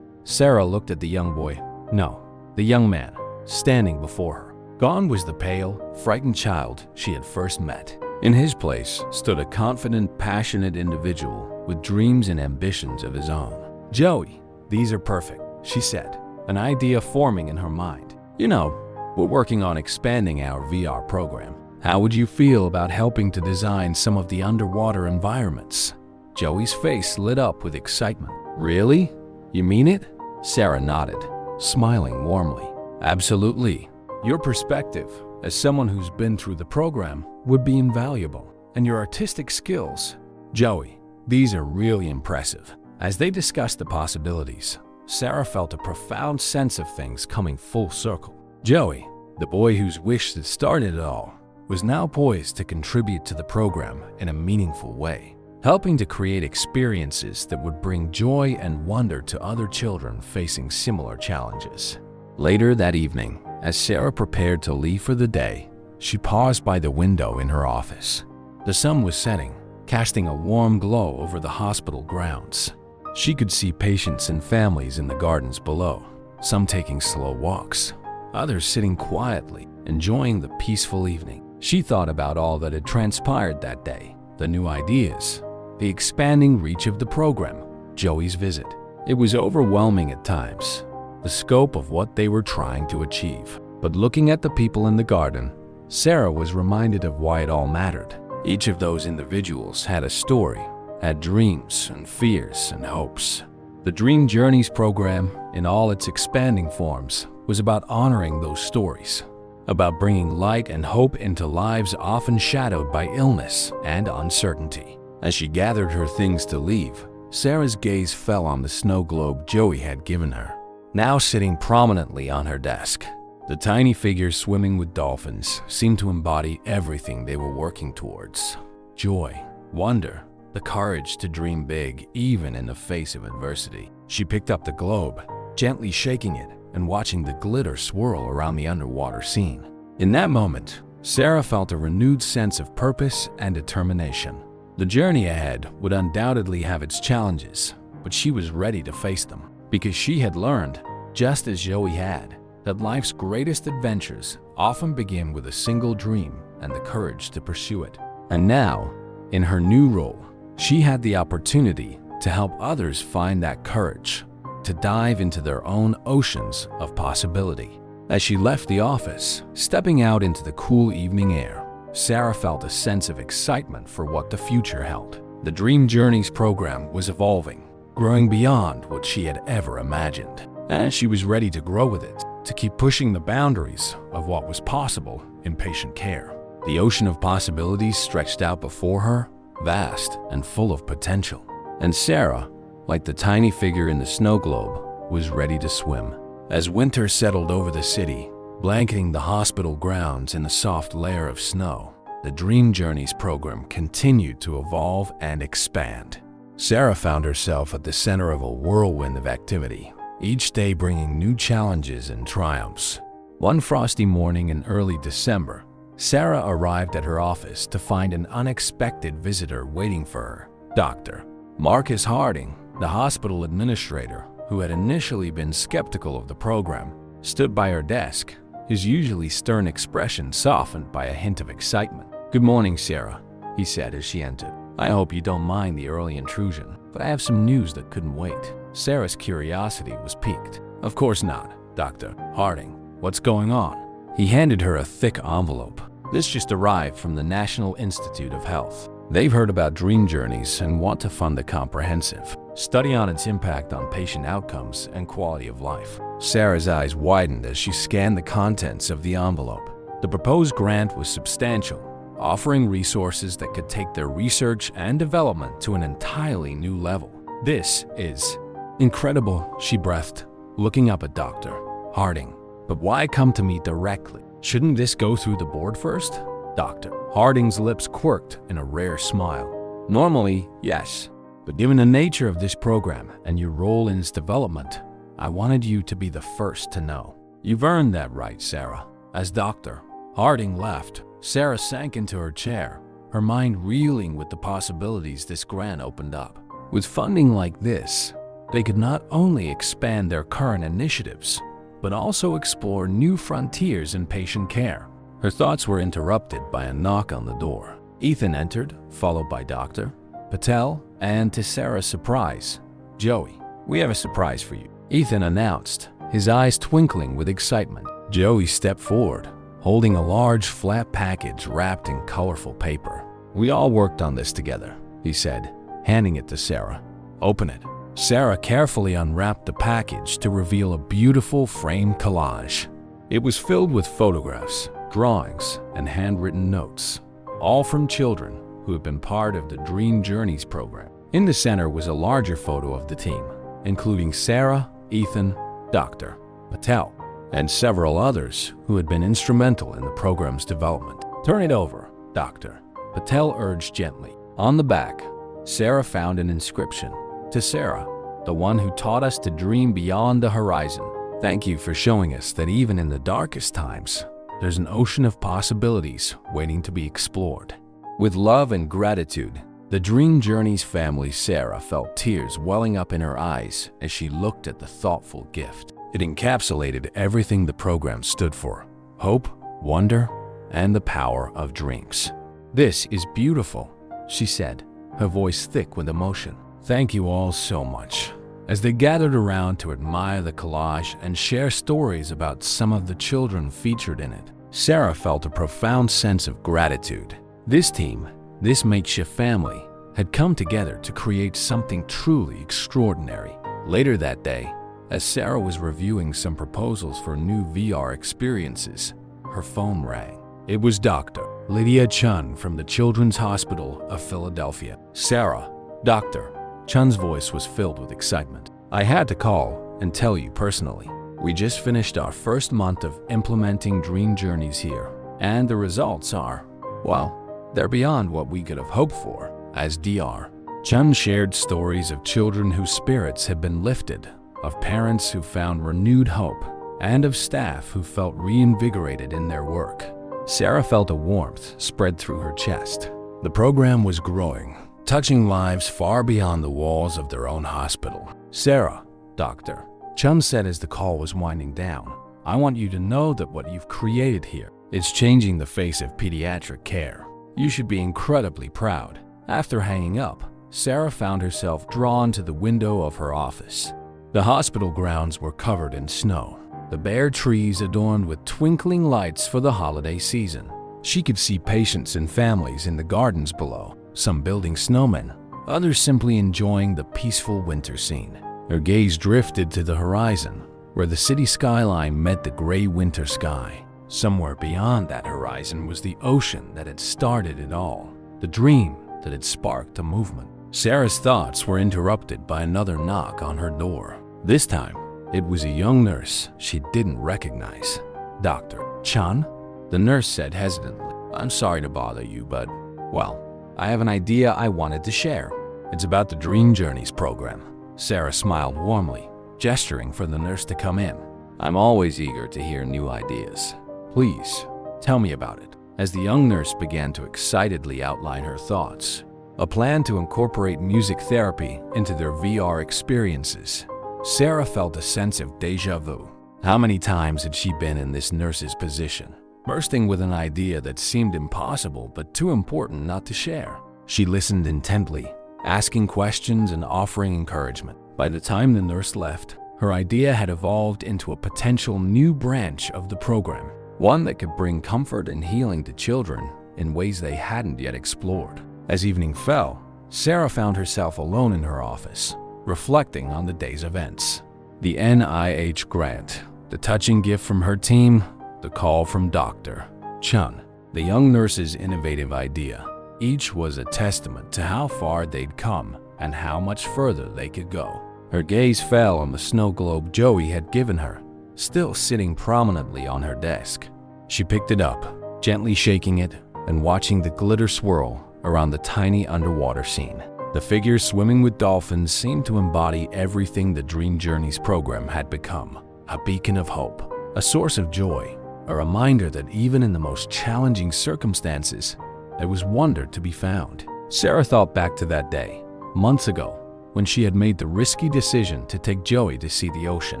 Sarah looked at the young boy. No, the young man, standing before her. Gone was the pale, frightened child she had first met. In his place stood a confident, passionate individual with dreams and ambitions of his own. Joey, these are perfect, she said, an idea forming in her mind. You know, we're working on expanding our VR program. How would you feel about helping to design some of the underwater environments? Joey's face lit up with excitement. Really? You mean it? Sarah nodded, smiling warmly. Absolutely. Your perspective, as someone who's been through the program, would be invaluable. And your artistic skills. Joey, these are really impressive. As they discussed the possibilities, Sarah felt a profound sense of things coming full circle. Joey, the boy whose wish had started it all, was now poised to contribute to the program in a meaningful way. helping to create experiences that would bring joy and wonder to other children facing similar challenges. Later that evening, as Sarah prepared to leave for the day, she paused by the window in her office. The sun was setting, casting a warm glow over the hospital grounds. She could see patients and families in the gardens below, some taking slow walks, others sitting quietly, enjoying the peaceful evening. She thought about all that had transpired that day, the new ideas, the expanding reach of the program, Joey's visit. It was overwhelming at times, the scope of what they were trying to achieve. But looking at the people in the garden, Sarah was reminded of why it all mattered. Each of those individuals had a story, had dreams and fears and hopes. The Dream Journeys program, in all its expanding forms, was about honoring those stories, about bringing light and hope into lives often shadowed by illness and uncertainty. As she gathered her things to leave, Sarah's gaze fell on the snow globe Joey had given her, now sitting prominently on her desk. The tiny figure swimming with dolphins seemed to embody everything they were working towards: joy, wonder, the courage to dream big even in the face of adversity. She picked up the globe, gently shaking it and watching the glitter swirl around the underwater scene. In that moment, Sarah felt a renewed sense of purpose and determination. The journey ahead would undoubtedly have its challenges, but she was ready to face them, because she had learned, just as Joey had, that life's greatest adventures often begin with a single dream and the courage to pursue it. And now, in her new role, she had the opportunity to help others find that courage, to dive into their own oceans of possibility. As she left the office, stepping out into the cool evening air, Sarah felt a sense of excitement for what the future held. The Dream Journeys program was evolving, growing beyond what she had ever imagined, and she was ready to grow with it, to keep pushing the boundaries of what was possible in patient care. The ocean of possibilities stretched out before her, vast and full of potential. And Sarah, like the tiny figure in the snow globe, was ready to swim. As winter settled over the city, blanketing the hospital grounds in a soft layer of snow, the Dream Journeys program continued to evolve and expand. Sarah found herself at the center of a whirlwind of activity, each day bringing new challenges and triumphs. One frosty morning in early December, Sarah arrived at her office to find an unexpected visitor waiting for her. Dr. Marcus Harding, the hospital administrator, who had initially been skeptical of the program, stood by her desk, his usually stern expression softened by a hint of excitement. "Good morning, Sarah," he said as she entered. "I hope you don't mind the early intrusion, but I have some news that couldn't wait." Sarah's curiosity was piqued. "Of course not, Dr. Harding. What's going on?" He handed her a thick envelope. "This just arrived from the National Institute of Health. They've heard about Dream Journeys and want to fund a comprehensive study on its impact on patient outcomes and quality of life." Sarah's eyes widened as she scanned the contents of the envelope. The proposed grant was substantial, offering resources that could take their research and development to an entirely new level. "This is incredible," she breathed, looking up at Dr. Harding. "But why come to me directly? Shouldn't this go through the board first?" Dr. Harding's lips quirked in a rare smile. "Normally, yes, but given the nature of this program and your role in its development, I wanted you to be the first to know." "You've earned that right, Sarah." As Dr. Harding left, Sarah sank into her chair, her mind reeling with the possibilities this grant opened up. With funding like this, they could not only expand their current initiatives, but also explore new frontiers in patient care. Her thoughts were interrupted by a knock on the door. Ethan entered, followed by Dr. Patel, and to Sarah's surprise, Joey. "We have a surprise for you," Ethan announced, his eyes twinkling with excitement. Joey stepped forward, holding a large flat package wrapped in colorful paper. "We all worked on this together," he said, handing it to Sarah. "Open it." Sarah carefully unwrapped the package to reveal a beautiful framed collage. It was filled with photographs, drawings, and handwritten notes, all from children who had been part of the Dream Journeys program. In the center was a larger photo of the team, including Sarah, Ethan, Dr. Patel, and several others who had been instrumental in the program's development. "Turn it over," Dr. Patel urged gently. On the back, Sarah found an inscription. To Sarah, the one who taught us to dream beyond the horizon. Thank you for showing us that even in the darkest times, there's an ocean of possibilities waiting to be explored. With love and gratitude, the Dream Journeys family Sarah felt tears welling up in her eyes as she looked at the thoughtful gift. It encapsulated everything the program stood for: hope, wonder, and the power of dreams. "This is beautiful," she said, her voice thick with emotion. "Thank you all so much." As they gathered around to admire the collage and share stories about some of the children featured in it, Sarah felt a profound sense of gratitude. This team, this makeshift family, had come together to create something truly extraordinary. Later that day, as Sarah was reviewing some proposals for new VR experiences, her phone rang. It was Dr. Lydia Chun from the Children's Hospital of Philadelphia. "Sarah, Doctor." Chun's voice was filled with excitement. "I had to call and tell you personally. We just finished our first month of implementing Dream Journeys here, and the results are, well, they're beyond what we could have hoped for." As Dr. Chun shared stories of children whose spirits had been lifted, of parents who found renewed hope, and of staff who felt reinvigorated in their work, Sarah felt a warmth spread through her chest. The program was growing, touching lives far beyond the walls of their own hospital. "Sarah, Doctor," Chun said as the call was winding down, "I want you to know that what you've created here is changing the face of pediatric care. You should be incredibly proud." After hanging up, Sarah found herself drawn to the window of her office. The hospital grounds were covered in snow, the bare trees adorned with twinkling lights for the holiday season. She could see patients and families in the gardens below, some building snowmen, others simply enjoying the peaceful winter scene. Her gaze drifted to the horizon, where the city skyline met the gray winter sky. Somewhere beyond that horizon was the ocean that had started it all, the dream that had sparked a movement. Sarah's thoughts were interrupted by another knock on her door. This time, it was a young nurse she didn't recognize. "Dr. Chun?" the nurse said hesitantly. "I'm sorry to bother you, but, well, I have an idea I wanted to share. It's about the Dream Journeys program." Sarah smiled warmly, gesturing for the nurse to come in. "I'm always eager to hear new ideas. Please, tell me about it." As the young nurse began to excitedly outline her thoughts, a plan to incorporate music therapy into their VR experiences, Sarah felt a sense of déjà vu. How many times had she been in this nurse's position, bursting with an idea that seemed impossible but too important not to share? She listened intently, asking questions and offering encouragement. By the time the nurse left, her idea had evolved into a potential new branch of the program, one that could bring comfort and healing to children in ways they hadn't yet explored. As evening fell, Sarah found herself alone in her office, reflecting on the day's events. The NIH grant, the touching gift from her team, the call from Dr. Chun, the young nurse's innovative idea. Each was a testament to how far they'd come and how much further they could go. Her gaze fell on the snow globe Joey had given her, still sitting prominently on her desk. She picked it up, gently shaking it and watching the glitter swirl around the tiny underwater scene. The figures swimming with dolphins seemed to embody everything the Dream Journeys program had become: a beacon of hope, a source of joy, a reminder that even in the most challenging circumstances, there was wonder to be found. Sarah thought back to that day, months ago, when she had made the risky decision to take Joey to see the ocean.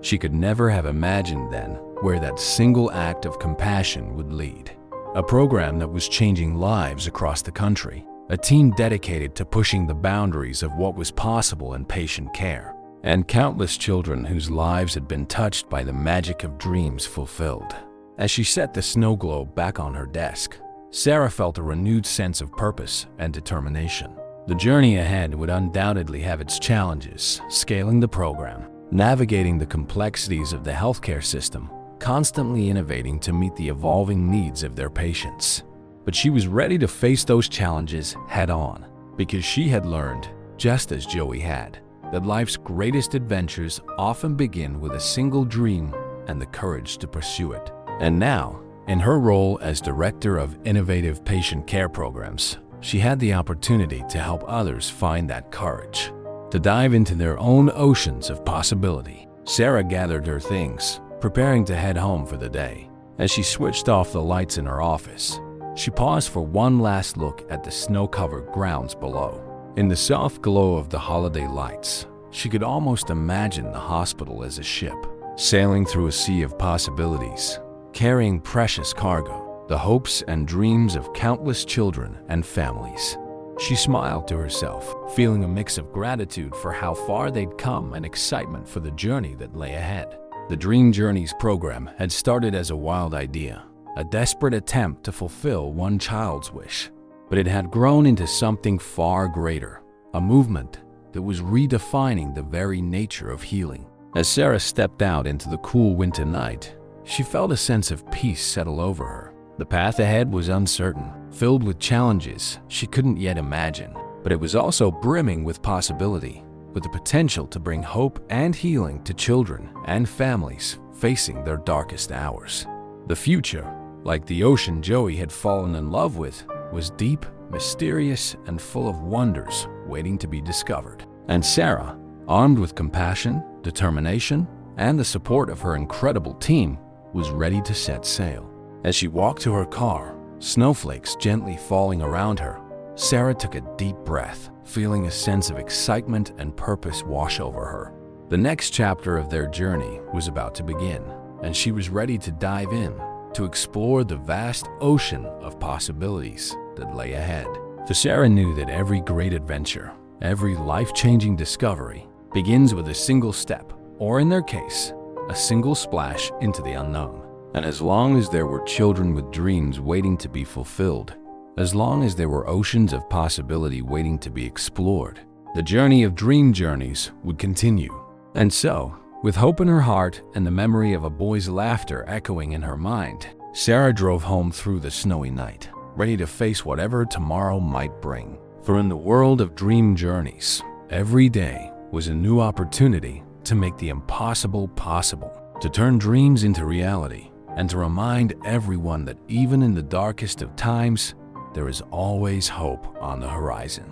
She could never have imagined then where that single act of compassion would lead. A program that was changing lives across the country, a team dedicated to pushing the boundaries of what was possible in patient care, and countless children whose lives had been touched by the magic of dreams fulfilled. As she set the snow globe back on her desk, Sarah felt a renewed sense of purpose and determination. The journey ahead would undoubtedly have its challenges: scaling the program, navigating the complexities of the healthcare system, constantly innovating to meet the evolving needs of their patients. But she was ready to face those challenges head-on, because she had learned, just as Joey had, that life's greatest adventures often begin with a single dream and the courage to pursue it. And now, in her role as Director of Innovative Patient Care Programs, she had the opportunity to help others find that courage, to dive into their own oceans of possibility. Sarah gathered her things, preparing to head home for the day. As she switched off the lights in her office, she paused for one last look at the snow-covered grounds below. In the soft glow of the holiday lights, she could almost imagine the hospital as a ship, sailing through a sea of possibilities, carrying precious cargo, the hopes and dreams of countless children and families. She smiled to herself, feeling a mix of gratitude for how far they'd come and excitement for the journey that lay ahead. The Dream Journeys program had started as a wild idea, a desperate attempt to fulfill one child's wish, but it had grown into something far greater, a movement that was redefining the very nature of healing. As Sarah stepped out into the cool winter night, she felt a sense of peace settle over her. The path ahead was uncertain, filled with challenges she couldn't yet imagine, but it was also brimming with possibility, with the potential to bring hope and healing to children and families facing their darkest hours. The future, like the ocean Joey had fallen in love with, was deep, mysterious, and full of wonders waiting to be discovered. And Sarah, armed with compassion, determination, and the support of her incredible team, was ready to set sail. As she walked to her car, snowflakes gently falling around her, Sarah took a deep breath, feeling a sense of excitement and purpose wash over her. The next chapter of their journey was about to begin, and she was ready to dive in, to explore the vast ocean of possibilities that lay ahead. For Sarah knew that every great adventure, every life-changing discovery, begins with a single step, or in their case, a single splash into the unknown. And as long as there were children with dreams waiting to be fulfilled, as long as there were oceans of possibility waiting to be explored, the journey of Dream Journeys would continue. And so, with hope in her heart and the memory of a boy's laughter echoing in her mind, Sarah drove home through the snowy night, ready to face whatever tomorrow might bring. For in the world of Dream Journeys, every day was a new opportunity to make the impossible possible, to turn dreams into reality, and to remind everyone that even in the darkest of times, there is always hope on the horizon.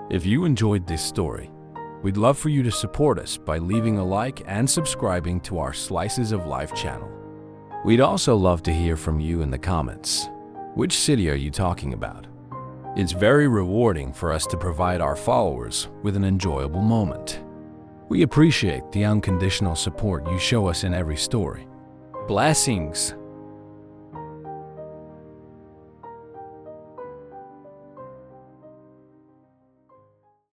If you enjoyed this story, we'd love for you to support us by leaving a like and subscribing to our Slices of Life channel. We'd also love to hear from you in the comments. Which city are you talking about? It's very rewarding for us to provide our followers with an enjoyable moment. We appreciate the unconditional support you show us in every story. Blessings!